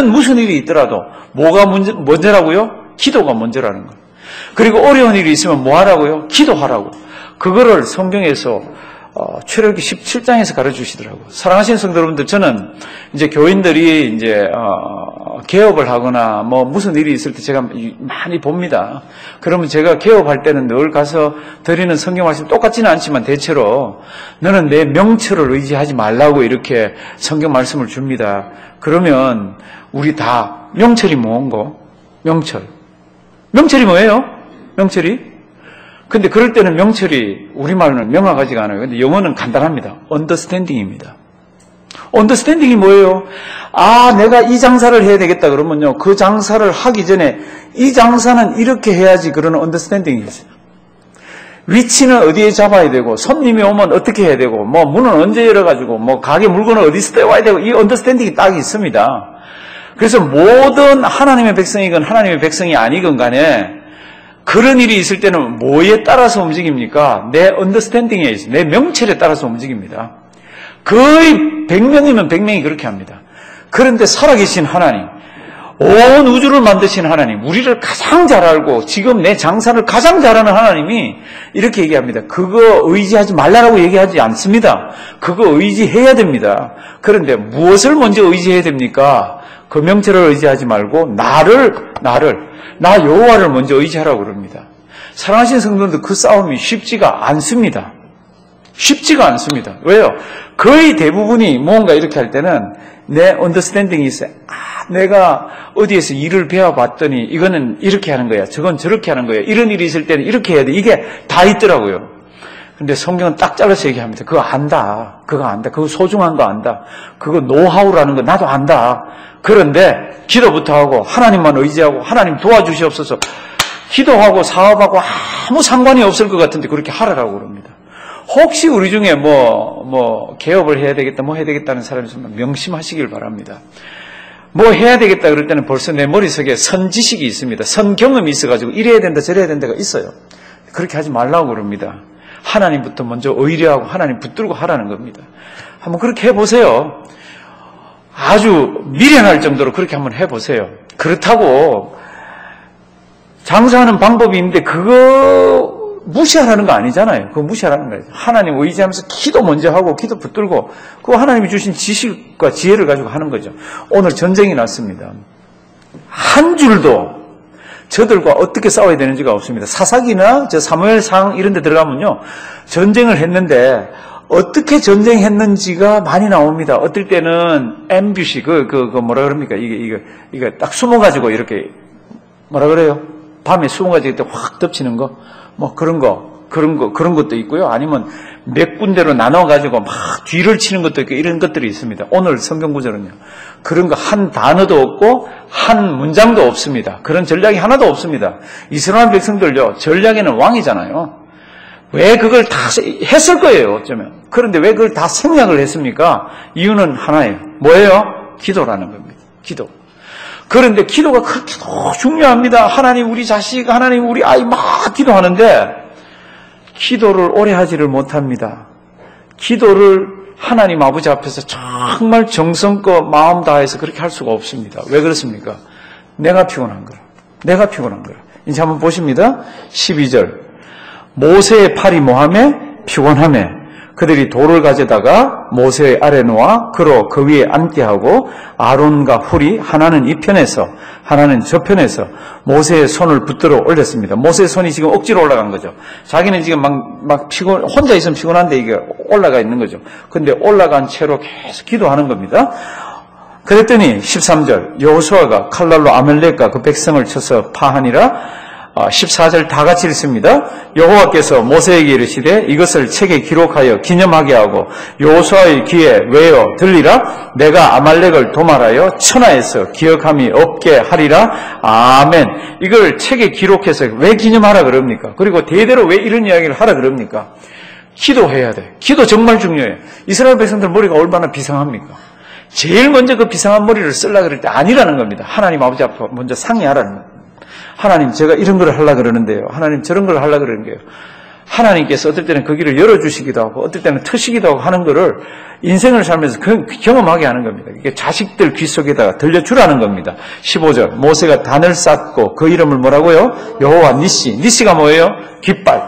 무슨 일이 있더라도 뭐가 먼저라고요? 기도가 먼저라는 거예요. 그리고 어려운 일이 있으면 뭐 하라고요? 기도하라고. 그거를 성경에서 출애굽기 17장에서 가르쳐주시더라고요. 사랑하시는 성도 여러분들, 저는 이제 교인들이 이제 개업을 하거나 뭐 무슨 일이 있을 때 제가 많이 봅니다. 그러면 제가 개업할 때는 늘 가서 드리는 성경 말씀 똑같지는 않지만 대체로 너는 내 명철을 의지하지 말라고 이렇게 성경 말씀을 줍니다. 그러면 우리 다 명철이 뭔고? 명철이 뭐예요? 명철이? 근데 그럴 때는 명철이 우리말로는 명확하지가 않아요. 근데 영어는 간단합니다. understanding입니다. understanding이 뭐예요? 내가 이 장사를 해야 되겠다 그러면요, 그 장사를 하기 전에 이 장사는 이렇게 해야지, 그러는 understanding이 있어요. 위치는 어디에 잡아야 되고, 손님이 오면 어떻게 해야 되고, 뭐 문은 언제 열어가지고, 뭐 가게 물건을 어디서 떼와야 되고, 이 understanding이 딱 있습니다. 그래서 모든 하나님의 백성이건 하나님의 백성이 아니건 간에 그런 일이 있을 때는 뭐에 따라서 움직입니까? 내 언더스탠딩에 있어. 내 명철에 따라서 움직입니다. 거의 100명이면 100명이 그렇게 합니다. 그런데 살아계신 하나님, 온 우주를 만드신 하나님, 우리를 가장 잘 알고 지금 내 장사를 가장 잘하는 하나님이 이렇게 얘기합니다. 그거 의지하지 말라고 얘기하지 않습니다. 그거 의지해야 됩니다. 그런데 무엇을 먼저 의지해야 됩니까? 그 명철을 의지하지 말고 나 여호와를 먼저 의지하라고 그럽니다. 사랑하시는 성도들, 그 싸움이 쉽지가 않습니다. 쉽지가 않습니다. 왜요? 거의 대부분이 뭔가 이렇게 할 때는 내 언더스탠딩이 있어요. 내가 어디에서 일을 배워봤더니 이거는 이렇게 하는 거야. 저건 저렇게 하는 거야. 이런 일이 있을 때는 이렇게 해야 돼. 이게 다 있더라고요. 근데 성경은 딱 잘라서 얘기합니다. 그거 안다. 그거 안다. 그거 소중한 거 안다. 그거 노하우라는 거 나도 안다. 그런데 기도부터 하고 하나님만 의지하고 하나님 도와주시옵소서. 기도하고 사업하고 아무 상관이 없을 것 같은데 그렇게 하라고 그럽니다. 혹시 우리 중에 개업을 해야 되겠다, 해야 되겠다는 사람이 있으면 명심하시길 바랍니다. 해야 되겠다 그럴 때는 벌써 내 머릿속에 선지식이 있습니다. 선 경험이 있어가지고 이래야 된다, 저래야 된다가 있어요. 그렇게 하지 말라고 그럽니다. 하나님부터 먼저 의뢰하고 하나님 붙들고 하라는 겁니다. 한번 그렇게 해보세요. 아주 미련할 정도로 그렇게 한번 해보세요. 그렇다고 장사하는 방법이 있는데 그거 무시하라는 거 아니잖아요. 그거 무시하라는 거예요. 하나님 의지하면서 기도 먼저 하고 기도 붙들고 그거 하나님이 주신 지식과 지혜를 가지고 하는 거죠. 오늘 전쟁이 났습니다. 한 줄도 저들과 어떻게 싸워야 되는지가 없습니다. 사사기나 사무엘상 이런 데 들어가면요. 전쟁을 했는데 어떻게 전쟁했는지가 많이 나옵니다. 어떨 때는 앰뷰시, 뭐라 그럽니까? 이게 딱 숨어가지고 이렇게, 뭐라 그래요? 밤에 숨어가지고 이렇게 확 덮치는 거? 그런 것도 있고요. 아니면 몇 군데로 나눠가지고 막 뒤를 치는 것도 있고 이런 것들이 있습니다. 오늘 성경 구절은요. 그런 거 한 단어도 없고 한 문장도 없습니다. 그런 전략이 하나도 없습니다. 이스라엘 백성들요. 전략에는 왕이잖아요. 왜 그걸 다 했을 거예요, 어쩌면. 그런데 왜 그걸 다 생략을 했습니까? 이유는 하나예요. 뭐예요? 기도라는 겁니다. 기도. 그런데 기도가 그렇게 중요합니다. 하나님 우리 자식, 하나님 우리 아이 막 기도하는데 기도를 오래 하지를 못합니다. 기도를 하나님 아버지 앞에서 정말 정성껏 마음 다해서 그렇게 할 수가 없습니다. 왜 그렇습니까? 내가 피곤한 거라. 내가 피곤한 거라. 이제 한번 보십니다. 12절. 모세의 팔이 뭐하매? 피곤하매. 그들이 돌을 가져다가 모세의 아래 놓아 그로 그 위에 앉게 하고 아론과 훌이 하나는 이 편에서 하나는 저 편에서 모세의 손을 붙들어 올렸습니다. 모세의 손이 지금 억지로 올라간 거죠. 자기는 지금 막 혼자 있으면 피곤한데 이게 올라가 있는 거죠. 근데 올라간 채로 계속 기도하는 겁니다. 그랬더니 13절 여호수아가 칼날로 아말렉과 그 백성을 쳐서 파하니라. 14절 다 같이 읽습니다. 여호와께서 모세에게 이르시되 이것을 책에 기록하여 기념하게 하고 여호수아의 귀에 외어 들리라. 내가 아말렉을 도말하여 천하에서 기억함이 없게 하리라. 아멘. 이걸 책에 기록해서 왜 기념하라 그럽니까? 그리고 대대로 왜 이런 이야기를 하라 그럽니까? 기도해야 돼. 기도 정말 중요해요. 이스라엘 백성들 머리가 얼마나 비상합니까? 제일 먼저 그 비상한 머리를 쓰려고 그럴 때 아니라는 겁니다. 하나님 아버지 앞에 먼저 상의하라는 겁니다. 하나님 제가 이런 걸 하려고 그러는데요. 하나님 저런 걸 하려고 그러는 거예요. 하나님께서 어떨 때는 그 길을 열어주시기도 하고 어떨 때는 트시기도 하고 하는 거를 인생을 살면서 경험하게 하는 겁니다. 이게 자식들 귀 속에다가 들려주라는 겁니다. 15절 모세가 단을 쌓고 그 이름을 뭐라고요? 여호와 니시. 니시가 뭐예요? 깃발.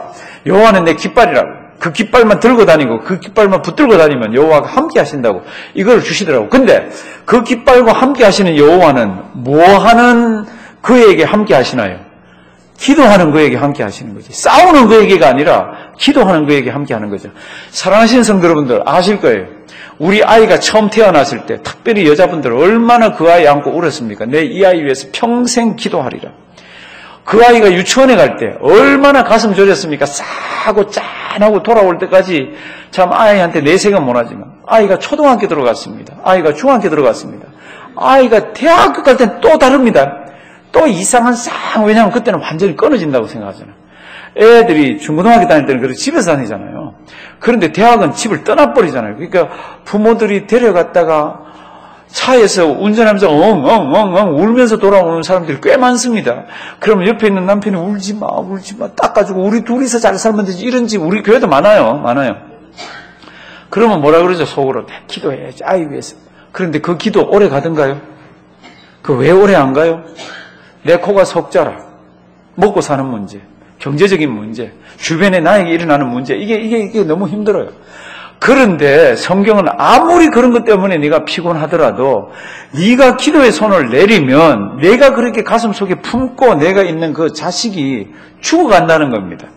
여호와는 내 깃발이라고. 그 깃발만 들고 다니고 그 깃발만 붙들고 다니면 여호와가 함께 하신다고 이걸 주시더라고. 근데 그 깃발과 함께 하시는 여호와는 뭐하는 그에게 함께 하시나요? 기도하는 그에게 함께 하시는 거지. 싸우는 그에게가 아니라 기도하는 그에게 함께 하는 거죠. 사랑하시는 성도 여러분들 아실 거예요. 우리 아이가 처음 태어났을 때 특별히 여자분들 얼마나 그 아이 안고 울었습니까? 내 이 아이 위해서 평생 기도하리라. 그 아이가 유치원에 갈 때 얼마나 가슴 졸였습니까? 싸고 짠하고 돌아올 때까지 참 아이한테 내색은 못하지만 아이가 초등학교 들어갔습니다. 아이가 중학교 들어갔습니다. 아이가 대학교 갈 땐 또 다릅니다. 또 이상한 왜냐하면 그때는 완전히 끊어진다고 생각하잖아요. 애들이 중고등학교 다닐 때는 그래도 집에서 다니잖아요. 그런데 대학은 집을 떠나버리잖아요. 그러니까 부모들이 데려갔다가 차에서 운전하면서 엉엉엉엉 울면서 돌아오는 사람들이 꽤 많습니다. 그러면 옆에 있는 남편이 울지 마, 닦아주고 우리 둘이서 잘 살면 되지. 이런 집 우리 교회도 많아요. 그러면 뭐라 그러죠? 속으로 기도해야지. 아이 위해서. 그런데 그 기도 오래 가던가요? 그 왜 오래 안 가요? 내 코가 석자라. 먹고 사는 문제, 경제적인 문제, 주변에 나에게 일어나는 문제, 이게 너무 힘들어요. 그런데 성경은 아무리 그런 것 때문에 네가 피곤하더라도 네가 기도의 손을 내리면 내가 그렇게 가슴 속에 품고 내가 있는 그 자식이 죽어간다는 겁니다.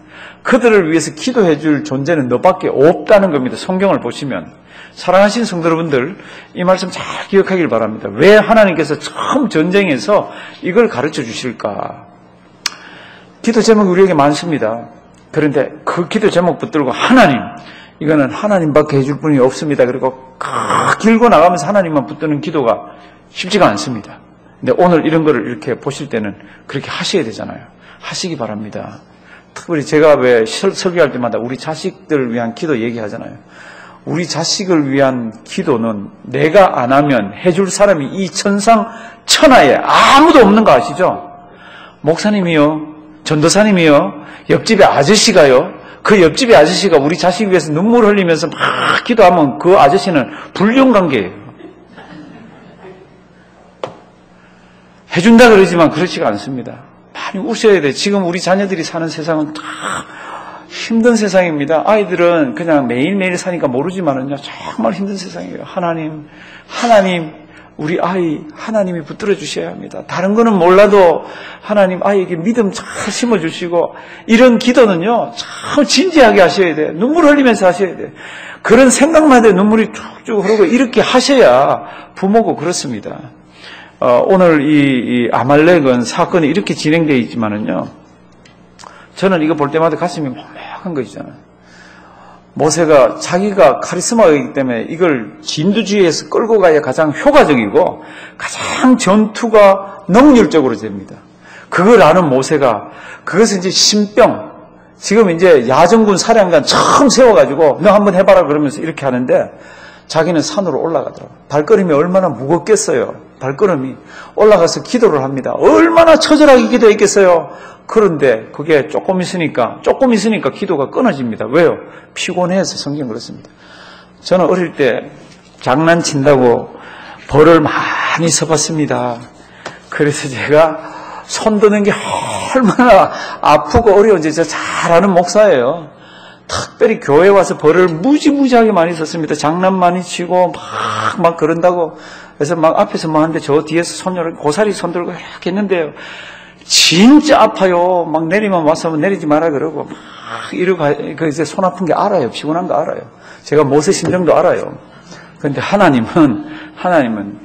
그들을 위해서 기도해 줄 존재는 너밖에 없다는 겁니다. 성경을 보시면. 사랑하신 성도 여러분들, 이 말씀 잘 기억하길 바랍니다. 왜 하나님께서 처음 전쟁에서 이걸 가르쳐 주실까? 기도 제목이 우리에게 많습니다. 그런데 그 기도 제목 붙들고 하나님, 이거는 하나님밖에 해줄 분이 없습니다. 그리고 길고 나가면서 하나님만 붙드는 기도가 쉽지가 않습니다. 근데 오늘 이런 거를 이렇게 보실 때는 그렇게 하셔야 되잖아요. 하시기 바랍니다. 특별히 제가 왜 설교할 때마다 우리 자식들을 위한 기도 얘기하잖아요. 우리 자식을 위한 기도는 내가 안 하면 해줄 사람이 이 천상 천하에 아무도 없는 거 아시죠? 목사님이요, 전도사님이요, 옆집의 아저씨가요, 그 옆집의 아저씨가 우리 자식 위해서 눈물 흘리면서 막 기도하면 그 아저씨는 불륜관계예요. 해준다 그러지만 그렇지가 않습니다. 많이 우셔야 돼. 지금 우리 자녀들이 사는 세상은 다 힘든 세상입니다. 아이들은 그냥 매일매일 사니까 모르지만은요, 정말 힘든 세상이에요. 하나님, 우리 아이 하나님이 붙들어 주셔야 합니다. 다른 거는 몰라도 하나님 아이에게 믿음 잘 심어주시고, 이런 기도는요 참 진지하게 하셔야 돼요. 눈물 흘리면서 하셔야 돼요. 그런 생각만 해도 눈물이 쭉쭉 흐르고 이렇게 하셔야 부모고 그렇습니다. 오늘 이 아말렉은 사건이 이렇게 진행되어 있지만은요, 저는 이거 볼 때마다 가슴이 먹먹한 것이잖아요. 모세가 자기가 카리스마이기 때문에 이걸 진두지휘에서 끌고 가야 가장 효과적이고 가장 전투가 능률적으로 됩니다. 그걸 아는 모세가 그것은 이제 신병, 지금 이제 야전군 사령관 처음 세워가지고 너 한번 해봐라 그러면서 이렇게 하는데 자기는 산으로 올라가더라고요. 발걸음이 얼마나 무겁겠어요. 발걸음이 올라가서 기도를 합니다. 얼마나 처절하게 기도했겠어요. 그런데 그게 조금 있으니까 기도가 끊어집니다. 왜요? 피곤해서. 성경 그렇습니다. 저는 어릴 때 장난친다고 벌을 많이 써봤습니다. 그래서 제가 손 드는 게 얼마나 아프고 어려운지 제가 잘 아는 목사예요. 특별히 교회 와서 벌을 무지무지하게 많이 썼습니다. 장난 많이 치고 막 그런다고. 그래서 막 앞에서 뭐 하는데 저 뒤에서 손녀를 고사리 손 들고 이렇게 했는데요. 진짜 아파요. 막 내리면 와서 내리지 마라 그러고 막 이러고 그래서 손 아픈 게 알아요. 피곤한 거 알아요. 제가 모세 심정도 알아요. 그런데 하나님은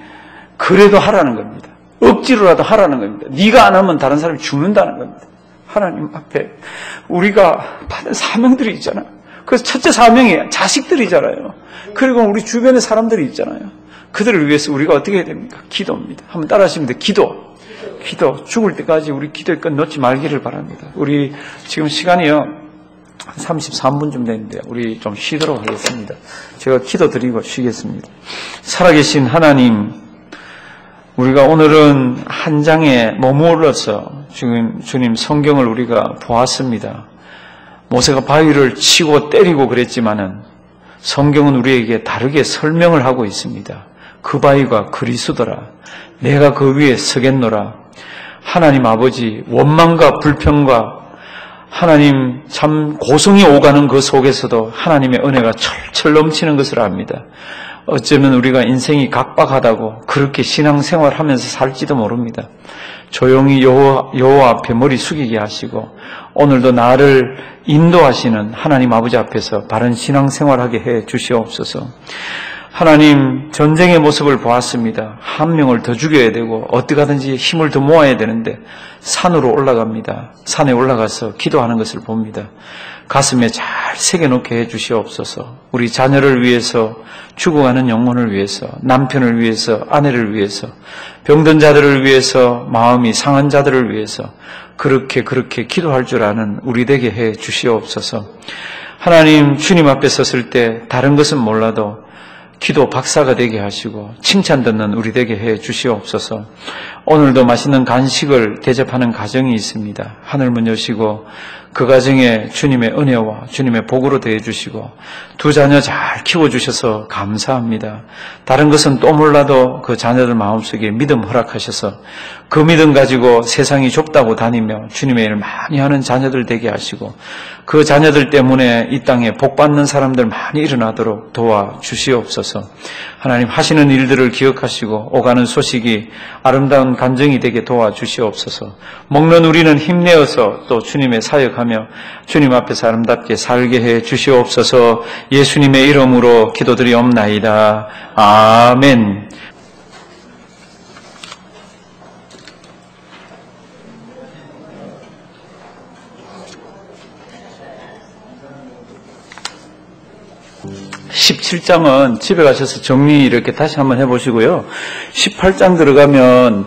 그래도 하라는 겁니다. 억지로라도 하라는 겁니다. 네가 안 하면 다른 사람이 죽는다는 겁니다. 하나님 앞에 우리가 받은 사명들이 있잖아요. 그래서 첫째 사명이 자식들이잖아요. 그리고 우리 주변에 사람들이 있잖아요. 그들을 위해서 우리가 어떻게 해야 됩니까? 기도입니다. 한번 따라 하시면 돼요. 기도. 죽을 때까지 우리 기도의 끈 놓지 말기를 바랍니다. 우리 지금 시간이요 33분쯤 됐는데 우리 좀 쉬도록 하겠습니다. 제가 기도 드리고 쉬겠습니다. 살아계신 하나님, 우리가 오늘은 한 장에 머물러서 지금 주님 성경을 우리가 보았습니다. 모세가 바위를 치고 때리고 그랬지만은 성경은 우리에게 다르게 설명을 하고 있습니다. 그 바위가 그리스도라. 내가 그 위에 서겠노라. 하나님 아버지, 원망과 불평과 하나님 참 고성이 오가는 그 속에서도 하나님의 은혜가 철철 넘치는 것을 압니다. 어쩌면 우리가 인생이 각박하다고 그렇게 신앙생활하면서 살지도 모릅니다. 조용히 여호와 앞에 머리 숙이게 하시고 오늘도 나를 인도하시는 하나님 아버지 앞에서 바른 신앙생활하게 해 주시옵소서. 하나님, 전쟁의 모습을 보았습니다. 한 명을 더 죽여야 되고 어떻게 하든지 힘을 더 모아야 되는데 산으로 올라갑니다. 산에 올라가서 기도하는 것을 봅니다. 가슴에 잘 새겨놓게 해 주시옵소서. 우리 자녀를 위해서, 죽어가는 영혼을 위해서, 남편을 위해서, 아내를 위해서, 병든 자들을 위해서, 마음이 상한 자들을 위해서 그렇게 기도할 줄 아는 우리 되게 해 주시옵소서. 하나님, 주님 앞에 섰을 때 다른 것은 몰라도 기도 박사가 되게 하시고 칭찬 듣는 우리 되게 해 주시옵소서. 오늘도 맛있는 간식을 대접하는 가정이 있습니다. 하늘문 여시고 그 가정에 주님의 은혜와 주님의 복으로 대해 주시고 두 자녀 잘 키워주셔서 감사합니다. 다른 것은 또 몰라도 그 자녀들 마음속에 믿음 허락하셔서 그 믿음 가지고 세상이 좁다고 다니며 주님의 일을 많이 하는 자녀들 되게 하시고 그 자녀들 때문에 이 땅에 복받는 사람들 많이 일어나도록 도와주시옵소서. 하나님 하시는 일들을 기억하시고 오가는 소식이 아름다운 감정이 되게 도와주시옵소서. 먹는 우리는 힘내어서 또 주님의 사역하며 주님 앞에서 아름답게 살게 해 주시옵소서. 예수님의 이름으로 기도드리옵나이다. 아멘. (17장은) 집에 가셔서 정리 이렇게 다시 한번 해보시고요. 18장 들어가면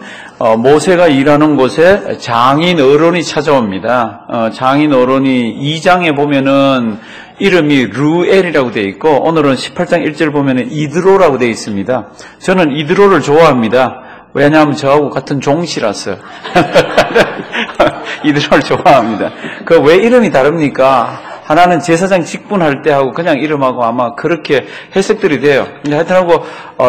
모세가 일하는 곳에 장인 어론이 찾아옵니다. 장인 어론이 2장에 보면은 이름이 루엘이라고 되어 있고 오늘은 18장 1절 보면은 이드로라고 되어 있습니다. 저는 이드로를 좋아합니다. 왜냐하면 저하고 같은 종씨라서 이드로를 좋아합니다. 그 왜 이름이 다릅니까? 하나는 제사장 직분할 때 하고 그냥 이름하고 아마 그렇게 해석들이 돼요. 근데 하여튼하고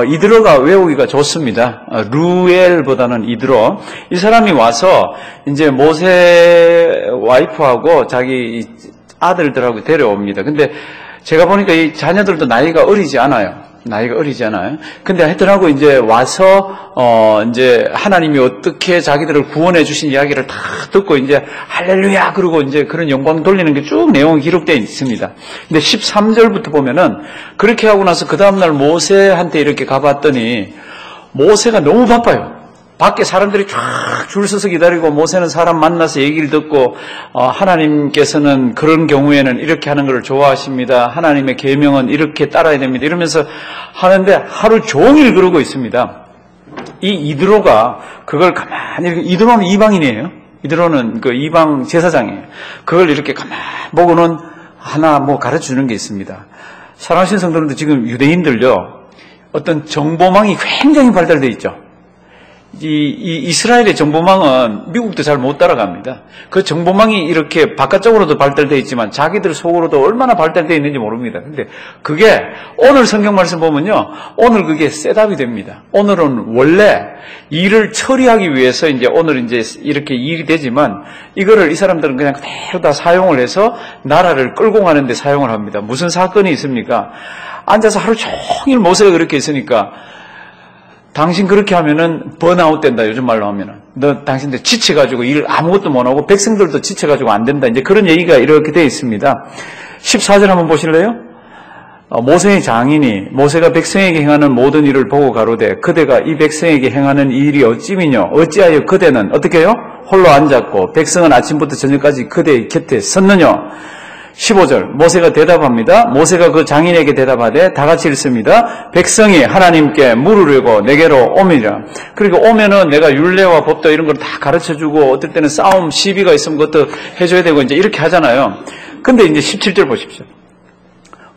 이드로가 외우기가 좋습니다. 루엘보다는 이드로. 이 사람이 와서 이제 모세 와이프하고 자기 아들들하고 데려옵니다. 근데 제가 보니까 이 자녀들도 나이가 어리지 않아요. 근데 하여튼하고 이제 와서 이제 하나님이 어떻게 자기들을 구원해 주신 이야기를 다 듣고 이제 할렐루야 그러고 이제 그런 영광 돌리는 게 쭉 내용이 기록되어 있습니다. 근데 13절부터 보면은 그렇게 하고 나서 그 다음날 모세한테 이렇게 가봤더니 모세가 너무 바빠요. 밖에 사람들이 쫙 줄 서서 기다리고 모세는 사람 만나서 얘기를 듣고 하나님께서는 그런 경우에는 이렇게 하는 걸 좋아하십니다. 하나님의 계명은 이렇게 따라야 됩니다. 이러면서 하는데 하루 종일 그러고 있습니다. 이 이드로가 그걸 가만히 이드로는 이방인이에요. 이드로는 그 이방 제사장이에요. 그걸 이렇게 가만히 보고는 하나 뭐 가르쳐주는 게 있습니다. 사랑하신 성도님들 지금 유대인들요 어떤 정보망이 굉장히 발달되어 있죠. 이 이스라엘의 정보망은 미국도 잘 못 따라갑니다. 그 정보망이 이렇게 바깥쪽으로도 발달되어 있지만 자기들 속으로도 얼마나 발달되어 있는지 모릅니다. 근데 그게 오늘 성경 말씀 보면요. 오늘 그게 셋업이 됩니다. 오늘은 원래 일을 처리하기 위해서 이제 오늘 이제 이렇게 일이 되지만 이거를 이 사람들은 그냥 그대로 다 사용을 해서 나라를 끌고 가는 데 사용을 합니다. 무슨 사건이 있습니까? 앉아서 하루 종일 모세가 그렇게 있으니까 당신 그렇게 하면은 번아웃 된다. 요즘 말로 하면은 당신들 지쳐가지고 일 아무것도 못하고 백성들도 지쳐가지고 안 된다. 이제 그런 얘기가 이렇게 되어 있습니다. 14절 한번 보실래요? 모세의 장인이 모세가 백성에게 행하는 모든 일을 보고 가로되 그대가 이 백성에게 행하는 이 일이 어찌미뇨 어찌하여 그대는 어떻게 해요? 홀로 앉았고 백성은 아침부터 저녁까지 그대의 곁에 섰느냐? 15절 모세가 대답합니다. 모세가 그 장인에게 대답하되 다 같이 읽습니다. 백성이 하나님께 물으려고 내게로 오미라. 그리고 오면은 내가 율례와 법도 이런 걸 다 가르쳐주고 어떨 때는 싸움 시비가 있으면 그것도 해줘야 되고 이제 이렇게 하잖아요. 근데 이제 17절 보십시오.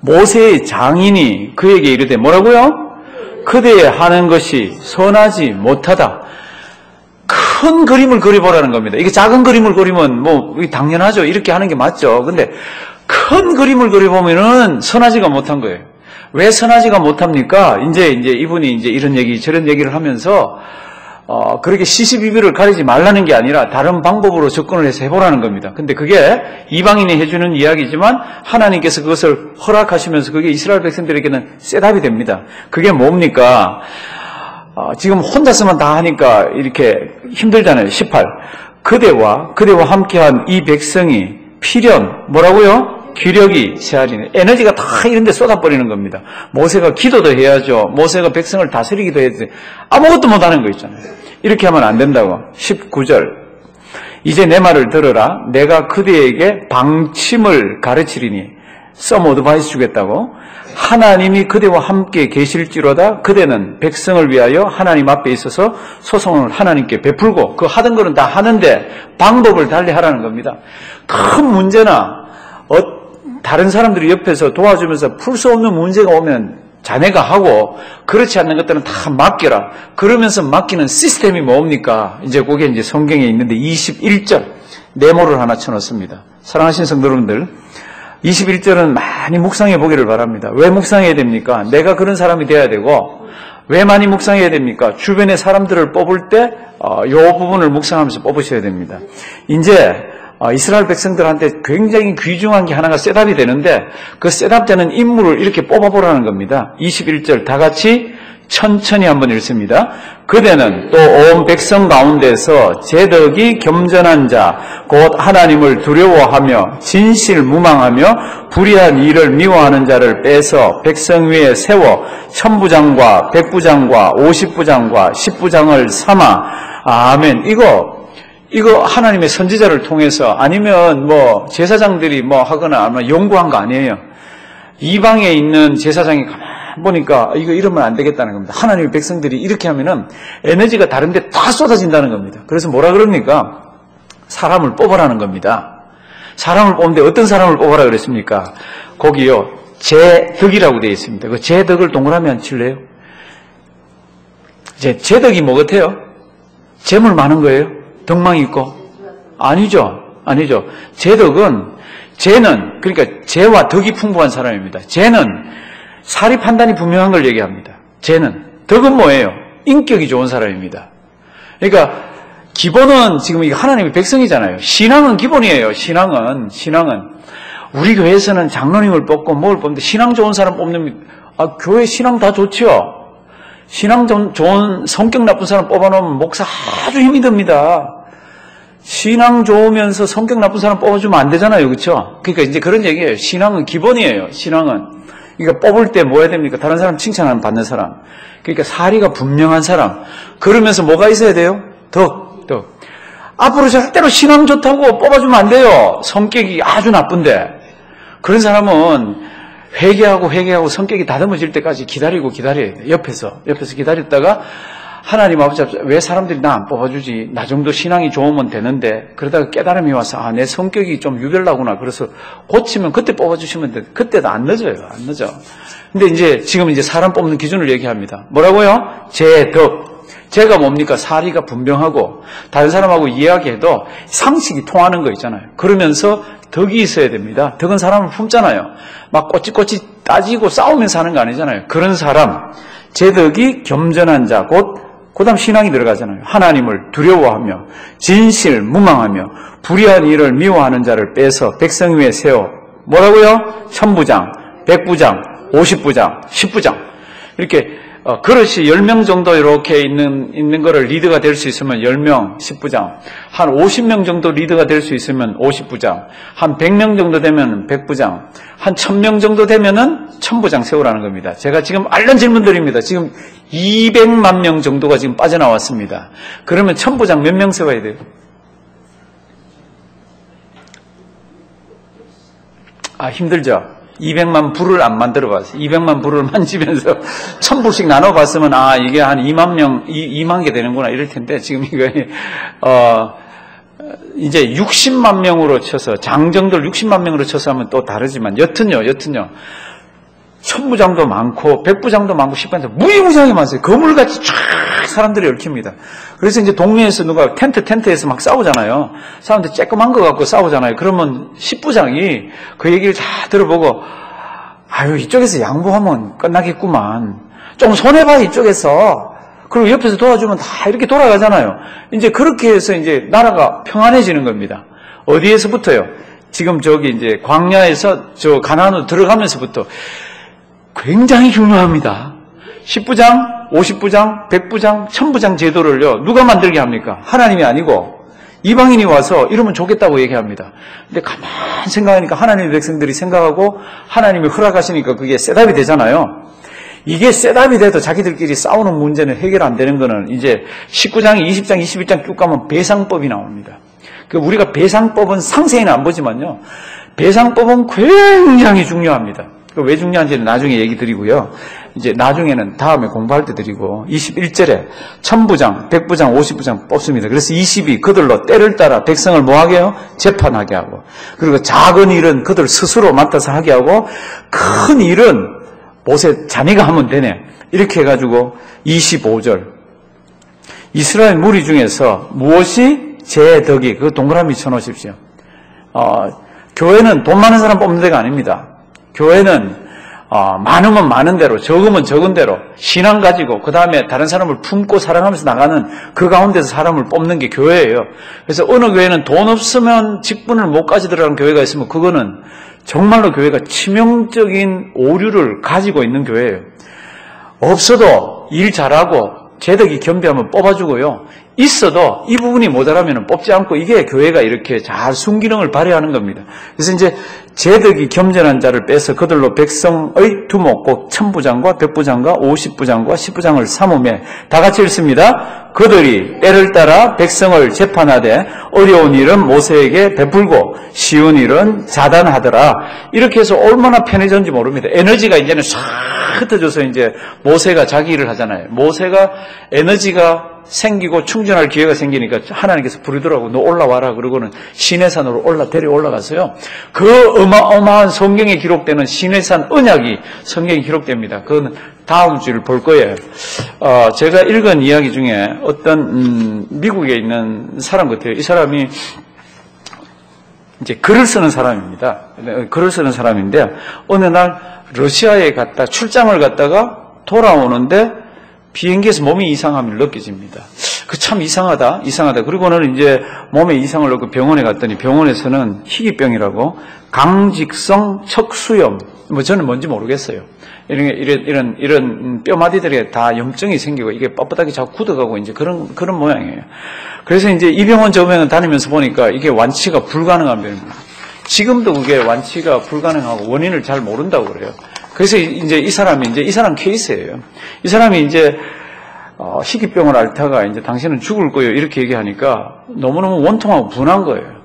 모세의 장인이 그에게 이르되 뭐라고요? 그대의 하는 것이 선하지 못하다. 큰 그림을 그려보라는 겁니다. 이게 작은 그림을 그리면 뭐 당연하죠. 이렇게 하는 게 맞죠. 근데 큰 그림을 그려보면은 선하지가 못한 거예요. 왜 선하지가 못합니까? 이제 이분이 이제 이런 얘기 저런 얘기를 하면서 그렇게 시시비비를 가리지 말라는 게 아니라 다른 방법으로 접근을 해서 해보라는 겁니다. 근데 그게 이방인이 해주는 이야기지만 하나님께서 그것을 허락하시면서 그게 이스라엘 백성들에게는 셋업이 됩니다. 그게 뭡니까? 지금 혼자서만 다 하니까 이렇게 힘들잖아요. 18. 그대와 함께한 이 백성이 필연 뭐라고요? 기력이 쇠하리네. 에너지가 다 이런 데 쏟아버리는 겁니다. 모세가 기도도 해야죠. 모세가 백성을 다스리기도 해야지. 아무것도 못하는 거 있잖아요. 이렇게 하면 안 된다고. 19절. 이제 내 말을 들어라. 내가 그대에게 방침을 가르치리니 썸 어드바이스 주겠다고. 하나님이 그대와 함께 계실지로다. 그대는 백성을 위하여 하나님 앞에 있어서 소송을 하나님께 베풀고 그 하던 거는 다 하는데 방법을 달리 하라는 겁니다. 큰 문제나 다른 사람들이 옆에서 도와주면서 풀 수 없는 문제가 오면 자네가 하고 그렇지 않는 것들은 다 맡겨라. 그러면서 맡기는 시스템이 뭡니까? 이제 그게 이제 성경에 있는데 21절 네모를 하나 쳐놓습니다. 사랑하시는 성도 여러분들, 21절은 많이 묵상해 보기를 바랍니다. 왜 묵상해야 됩니까? 내가 그런 사람이 돼야 되고, 왜 많이 묵상해야 됩니까? 주변의 사람들을 뽑을 때 이 부분을 묵상하면서 뽑으셔야 됩니다. 이제 이스라엘 백성들한테 굉장히 귀중한 게 하나가 셋업이 되는데 그 셋업되는 인물을 이렇게 뽑아보라는 겁니다. 21절 다 같이 천천히 한번 읽습니다. 그대는 또 온 백성 가운데서 제덕이 겸전한 자 곧 하나님을 두려워하며 진실무망하며 불의한 일을 미워하는 자를 빼서 백성 위에 세워 천부장과 백부장과 50부장과 10부장을 삼아. 아멘. 이거 하나님의 선지자를 통해서 아니면 뭐 제사장들이 뭐 하거나 아마 연구한 거 아니에요. 이방에 있는 제사장이 가만 보니까 이거 이러면 안 되겠다는 겁니다. 하나님의 백성들이 이렇게 하면은 에너지가 다른 데 다 쏟아진다는 겁니다. 그래서 뭐라 그럽니까? 사람을 뽑으라는 겁니다. 사람을 뽑는데 어떤 사람을 뽑으라 그랬습니까? 거기요. 제덕이라고 되어 있습니다. 그 제덕을 동그라미 안 칠래요? 이제 제덕이 뭐 같아요? 재물 많은 거예요? 덕망이 있고? 아니죠. 제덕은, 재는, 그러니까 재와 덕이 풍부한 사람입니다. 재는 사리 판단이 분명한 걸 얘기합니다. 재는. 덕은 뭐예요? 인격이 좋은 사람입니다. 그러니까, 기본은 지금 이게 하나님의 백성이잖아요. 신앙은 기본이에요. 신앙은. 우리 교회에서는 장로님을 뽑고 뭘 뽑는데 신앙 좋은 사람 뽑는, 교회 신앙 다 좋지요? 신앙 좋은 성격 나쁜 사람 뽑아놓으면 목사 아주 힘이 듭니다. 신앙 좋으면서 성격 나쁜 사람 뽑아주면 안 되잖아요. 그렇죠? 그러니까 이제 그런 얘기예요. 신앙은 기본이에요. 신앙은. 그러니까 뽑을 때 뭐 해야 됩니까? 다른 사람 칭찬 받는 사람. 그러니까 사리가 분명한 사람. 그러면서 뭐가 있어야 돼요? 덕. 앞으로 절대로 신앙 좋다고 뽑아주면 안 돼요. 성격이 아주 나쁜데. 그런 사람은 회개하고 성격이 다듬어질 때까지 기다려야 돼요. 옆에서 기다렸다가 하나님 아버지 왜 사람들이 나 안 뽑아주지? 나 정도 신앙이 좋으면 되는데 그러다가 깨달음이 와서 내 성격이 좀 유별나구나. 그래서 고치면 그때 뽑아주시면 돼. 그때도 안 늦어요. 근데 이제 지금 사람 뽑는 기준을 얘기합니다. 뭐라고요? 제덕. 제가 뭡니까? 사리가 분명하고 다른 사람하고 이야기해도 상식이 통하는 거 있잖아요. 그러면서 덕이 있어야 됩니다. 덕은 사람을 품잖아요. 막 꼬치꼬치 따지고 싸우면서 하는 거 아니잖아요. 그런 사람, 제덕이 겸전한 자, 그 다음 신앙이 들어가잖아요. 하나님을 두려워하며 진실, 무망하며 불의한 일을 미워하는 자를 빼서 백성 위에 세워. 뭐라고요? 천부장, 백부장, 50부장, 10부장. 이렇게 그릇이 10명 정도 이렇게 있는 거를 리드가 될 수 있으면 10명, 10부장. 한 50명 정도 리드가 될 수 있으면 50부장. 한 100명 정도 되면 100부장. 한 1000명 정도 되면은 1000부장 세우라는 겁니다. 제가 지금 알는 질문들입니다. 지금 200만 명 정도가 지금 빠져나왔습니다. 그러면 1000부장 몇 명 세워야 돼요? 힘들죠? 200만 불을 안 만들어 봤어요. 200만 불을 만지면서 1000불씩 나눠 봤으면 이게 한 2만 명, 2만 개 되는구나 이럴 텐데 지금 이거 이제 60만 명으로 쳐서 장정들 60만 명으로 쳐서 하면 또 다르지만 여튼요. 천부장도 많고 백부장도 많고 10부장도 무지무지하게 많아요. 거물같이 쫙 사람들이 얽힙니다. 그래서 이제 동네에서 누가 텐트에서 막 싸우잖아요. 사람들 쬐끄만 거 갖고 싸우잖아요. 그러면 10부장이 그 얘기를 다 들어보고 이쪽에서 양보하면 끝나겠구만. 좀 손해봐 이쪽에서. 그리고 옆에서 도와주면 다 이렇게 돌아가잖아요. 이제 그렇게 해서 이제 나라가 평안해지는 겁니다. 어디에서부터요? 지금 저기 이제 광야에서 저 가나안으로 들어가면서부터 굉장히 중요합니다. 10부장, 50부장, 100부장, 1000부장 제도를요. 누가 만들게 합니까? 하나님이 아니고 이방인이 와서 이러면 좋겠다고 얘기합니다. 근데 가만히 생각하니까 하나님의 백성들이 생각하고 하나님이 허락하시니까 그게 셋업이 되잖아요. 이게 셋업이 돼도 자기들끼리 싸우는 문제는 해결 안 되는 거는 이제 19장, 20장, 21장 쭉 가면 배상법이 나옵니다. 우리가 배상법은 상세히는 안 보지만요. 배상법은 굉장히 중요합니다. 왜 중요한지는 나중에 얘기 드리고요. 이제 나중에는 다음에 공부할 때 드리고 21절에 천부장, 백부장, 50부장 뽑습니다. 그래서 20이 그들로 때를 따라 백성을 뭐하게 해요? 재판하게 하고 그리고 작은 일은 그들 스스로 맡아서 하게 하고 큰 일은 모세 자네가 하면 되네. 이렇게 해가지고 25절. 이스라엘 무리 중에서 무엇이 제 덕이, 그거 동그라미 쳐놓으십시오. 교회는 돈 많은 사람 뽑는 데가 아닙니다. 교회는 많으면 많은 대로, 적으면 적은 대로 신앙 가지고 그 다음에 다른 사람을 품고 사랑하면서 나가는 그 가운데서 사람을 뽑는 게 교회예요. 그래서 어느 교회는 돈 없으면 직분을 못 가지더라는 교회가 있으면 그거는 정말로 교회가 치명적인 오류를 가지고 있는 교회예요. 없어도 일 잘하고 재덕이 겸비하면 뽑아주고요. 있어도 이 부분이 모자라면 뽑지 않고 이게 교회가 이렇게 잘 순기능을 발휘하는 겁니다. 그래서 이제 재덕이 겸전한 자를 빼서 그들로 백성의 두목 곧 천부장과 백부장과 50부장과 10부장을 삼음에 다 같이 읽습니다. 그들이 때를 따라 백성을 재판하되 어려운 일은 모세에게 베풀고 쉬운 일은 자단하더라. 이렇게 해서 얼마나 편해졌는지 모릅니다. 에너지가 이제는 싹 흩어져서 이제 모세가 자기 일을 하잖아요. 모세가 에너지가 생기고 충전할 기회가 생기니까 하나님께서 부르더라고. 너 올라와라. 그러고는 시내산으로 데려 올라가서요. 그 어마어마한 성경에 기록되는 시내산 언약이 성경에 기록됩니다. 그거는 다음 주를 볼 거예요. 제가 읽은 이야기 중에 어떤 미국에 있는 사람 같아요. 이 사람이 이제 글을 쓰는 사람입니다. 글을 쓰는 사람인데 어느 날 러시아에 갔다 출장을 갔다가 돌아오는데 비행기에서 몸이 이상함을 느껴집니다. 그 참 이상하다. 그리고는 이제 몸에 이상을 느끼고 병원에 갔더니 병원에서는 희귀병이라고 강직성 척수염, 저는 뭔지 모르겠어요. 이런 뼈마디들에 다 염증이 생기고 이게 뻣뻣하게 자꾸 굳어가고 이제 그런 모양이에요. 그래서 이제 이 병원 저 병원 다니면서 보니까 이게 완치가 불가능한 병입니다. 지금도 그게 완치가 불가능하고 원인을 잘 모른다고 그래요. 그래서 이제 이 사람 케이스예요. 이 사람이 이제 희귀병을 앓다가 이제 당신은 죽을 거예요. 이렇게 얘기하니까 너무너무 원통하고 분한 거예요.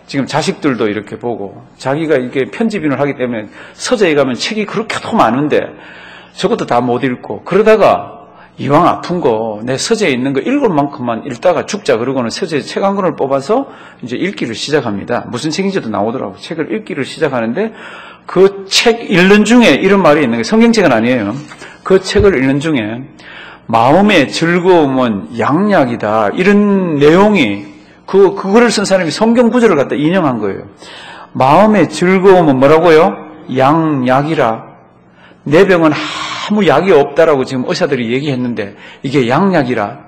지금 자식들도 이렇게 보고 자기가 이게 편집인을 하기 때문에 서재에 가면 책이 그렇게도 많은데 저것도 다 못 읽고 그러다가 이왕 아픈 거 내 서재에 있는 거 읽을 만큼만 읽다가 죽자 그러고는 서재에 책 한 권을 뽑아서 이제 읽기를 시작합니다. 무슨 책인지도 나오더라고요. 책을 읽기를 시작하는데 그 책 읽는 중에 이런 말이 있는 게 성경책은 아니에요. 그 책을 읽는 중에 마음의 즐거움은 양약이다. 이런 내용이 그거를 쓴 사람이 성경 구절을 갖다 인용한 거예요. 마음의 즐거움은 뭐라고요? 양약이라. 내 병은 아무 약이 없다라고 지금 의사들이 얘기했는데 이게 양약이라.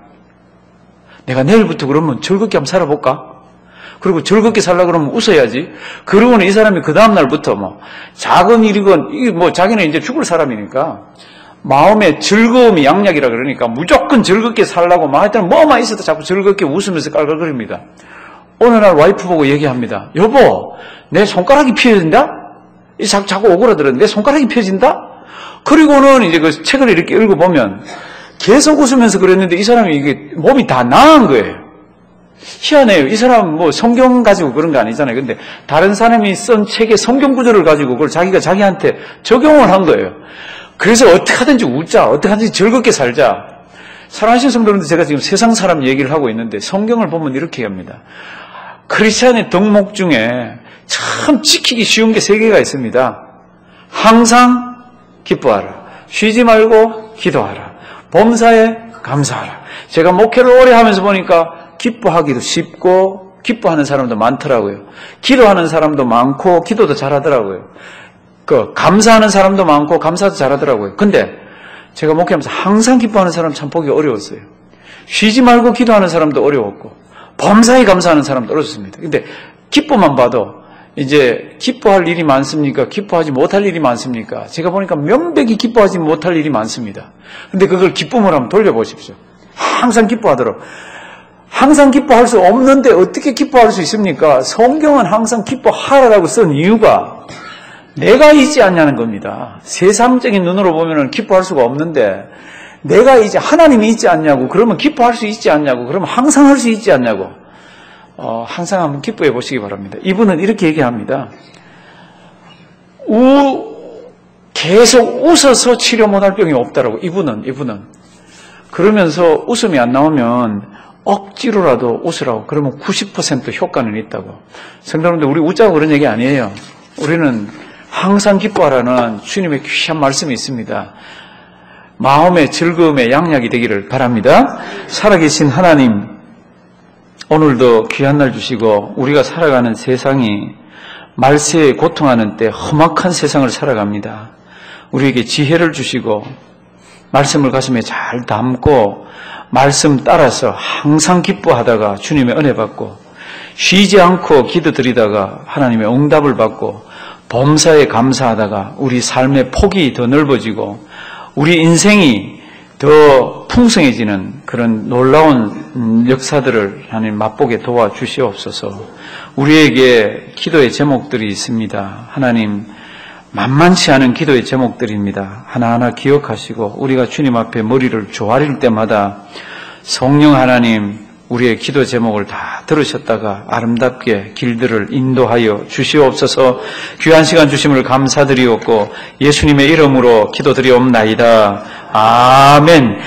내가 내일부터 그러면 즐겁게 한번 살아볼까? 그리고 즐겁게 살려고 그러면 웃어야지. 그러고는 이 사람이 그 다음날부터 작은 일이건, 자기는 이제 죽을 사람이니까, 마음의 즐거움이 양약이라 그러니까 무조건 즐겁게 살려고 하여튼 뭐만 있어도 자꾸 즐겁게 웃으면서 깔깔거립니다. 어느 날 와이프 보고 얘기합니다. 여보, 내 손가락이 피어진다? 자꾸 오그라들었는데 내 손가락이 피어진다? 그리고는 이제 그 책을 이렇게 읽어보면 계속 웃으면서 그랬는데 이 사람이 이게 몸이 다 나은 거예요. 희한해요. 이 사람은 성경 가지고 그런 거 아니잖아요. 근데 다른 사람이 쓴 책의 성경 구절을 가지고 그걸 자기가 자기한테 적용을 한 거예요. 그래서 어떻게 하든지 웃자, 어떻게 하든지 즐겁게 살자. 사랑하시는 성도님들, 제가 지금 세상 사람 얘기를 하고 있는데 성경을 보면 이렇게 합니다. 크리스찬의 덕목 중에 참 지키기 쉬운 게 3개가 있습니다. 항상 기뻐하라. 쉬지 말고 기도하라. 범사에 감사하라. 제가 목회를 오래 하면서 보니까 기뻐하기도 쉽고 기뻐하는 사람도 많더라고요. 기도하는 사람도 많고 기도도 잘하더라고요. 감사하는 사람도 많고 감사도 잘하더라고요. 근데 제가 목회하면서 항상 기뻐하는 사람 참 보기 어려웠어요. 쉬지 말고 기도하는 사람도 어려웠고 범사에 감사하는 사람도 어렵습니다. 근데 기뻐만 봐도 이제 기뻐할 일이 많습니까? 기뻐하지 못할 일이 많습니까? 제가 보니까 명백히 기뻐하지 못할 일이 많습니다. 근데 그걸 기쁨으로 한번 돌려보십시오. 항상 기뻐하도록. 항상 기뻐할 수 없는데 어떻게 기뻐할 수 있습니까? 성경은 항상 기뻐하라고 쓴 이유가 내가 있지 않냐는 겁니다. 세상적인 눈으로 보면 기뻐할 수가 없는데 내가 이제 하나님이 있지 않냐고 그러면 기뻐할 수 있지 않냐고 그러면 항상 할 수 있지 않냐고 항상 한번 기뻐해 보시기 바랍니다. 이분은 이렇게 얘기합니다. 계속 웃어서 치료 못할 병이 없다라고 이분은 그러면서 웃음이 안 나오면 억지로라도 웃으라고 그러면 90% 효과는 있다고. 성도님들 우리 웃자고 그런 얘기 아니에요. 우리는 항상 기뻐하라는 주님의 귀한 말씀이 있습니다. 마음의 즐거움의 양약이 되기를 바랍니다. 살아계신 하나님, 오늘도 귀한 날 주시고 우리가 살아가는 세상이 말세에 고통하는 때 험악한 세상을 살아갑니다. 우리에게 지혜를 주시고 말씀을 가슴에 잘 담고 말씀 따라서 항상 기뻐하다가 주님의 은혜 받고 쉬지 않고 기도드리다가 하나님의 응답을 받고 범사에 감사하다가 우리 삶의 폭이 더 넓어지고 우리 인생이 더 풍성해지는 그런 놀라운 역사들을 하나님 맛보게 도와주시옵소서. 우리에게 기도의 제목들이 있습니다. 하나님, 만만치 않은 기도의 제목들입니다. 하나하나 기억하시고 우리가 주님 앞에 머리를 조아릴 때마다 성령 하나님, 우리의 기도 제목을 다 들으셨다가 아름답게 길들을 인도하여 주시옵소서. 귀한 시간 주심을 감사드리옵고 예수님의 이름으로 기도드리옵나이다. 아멘.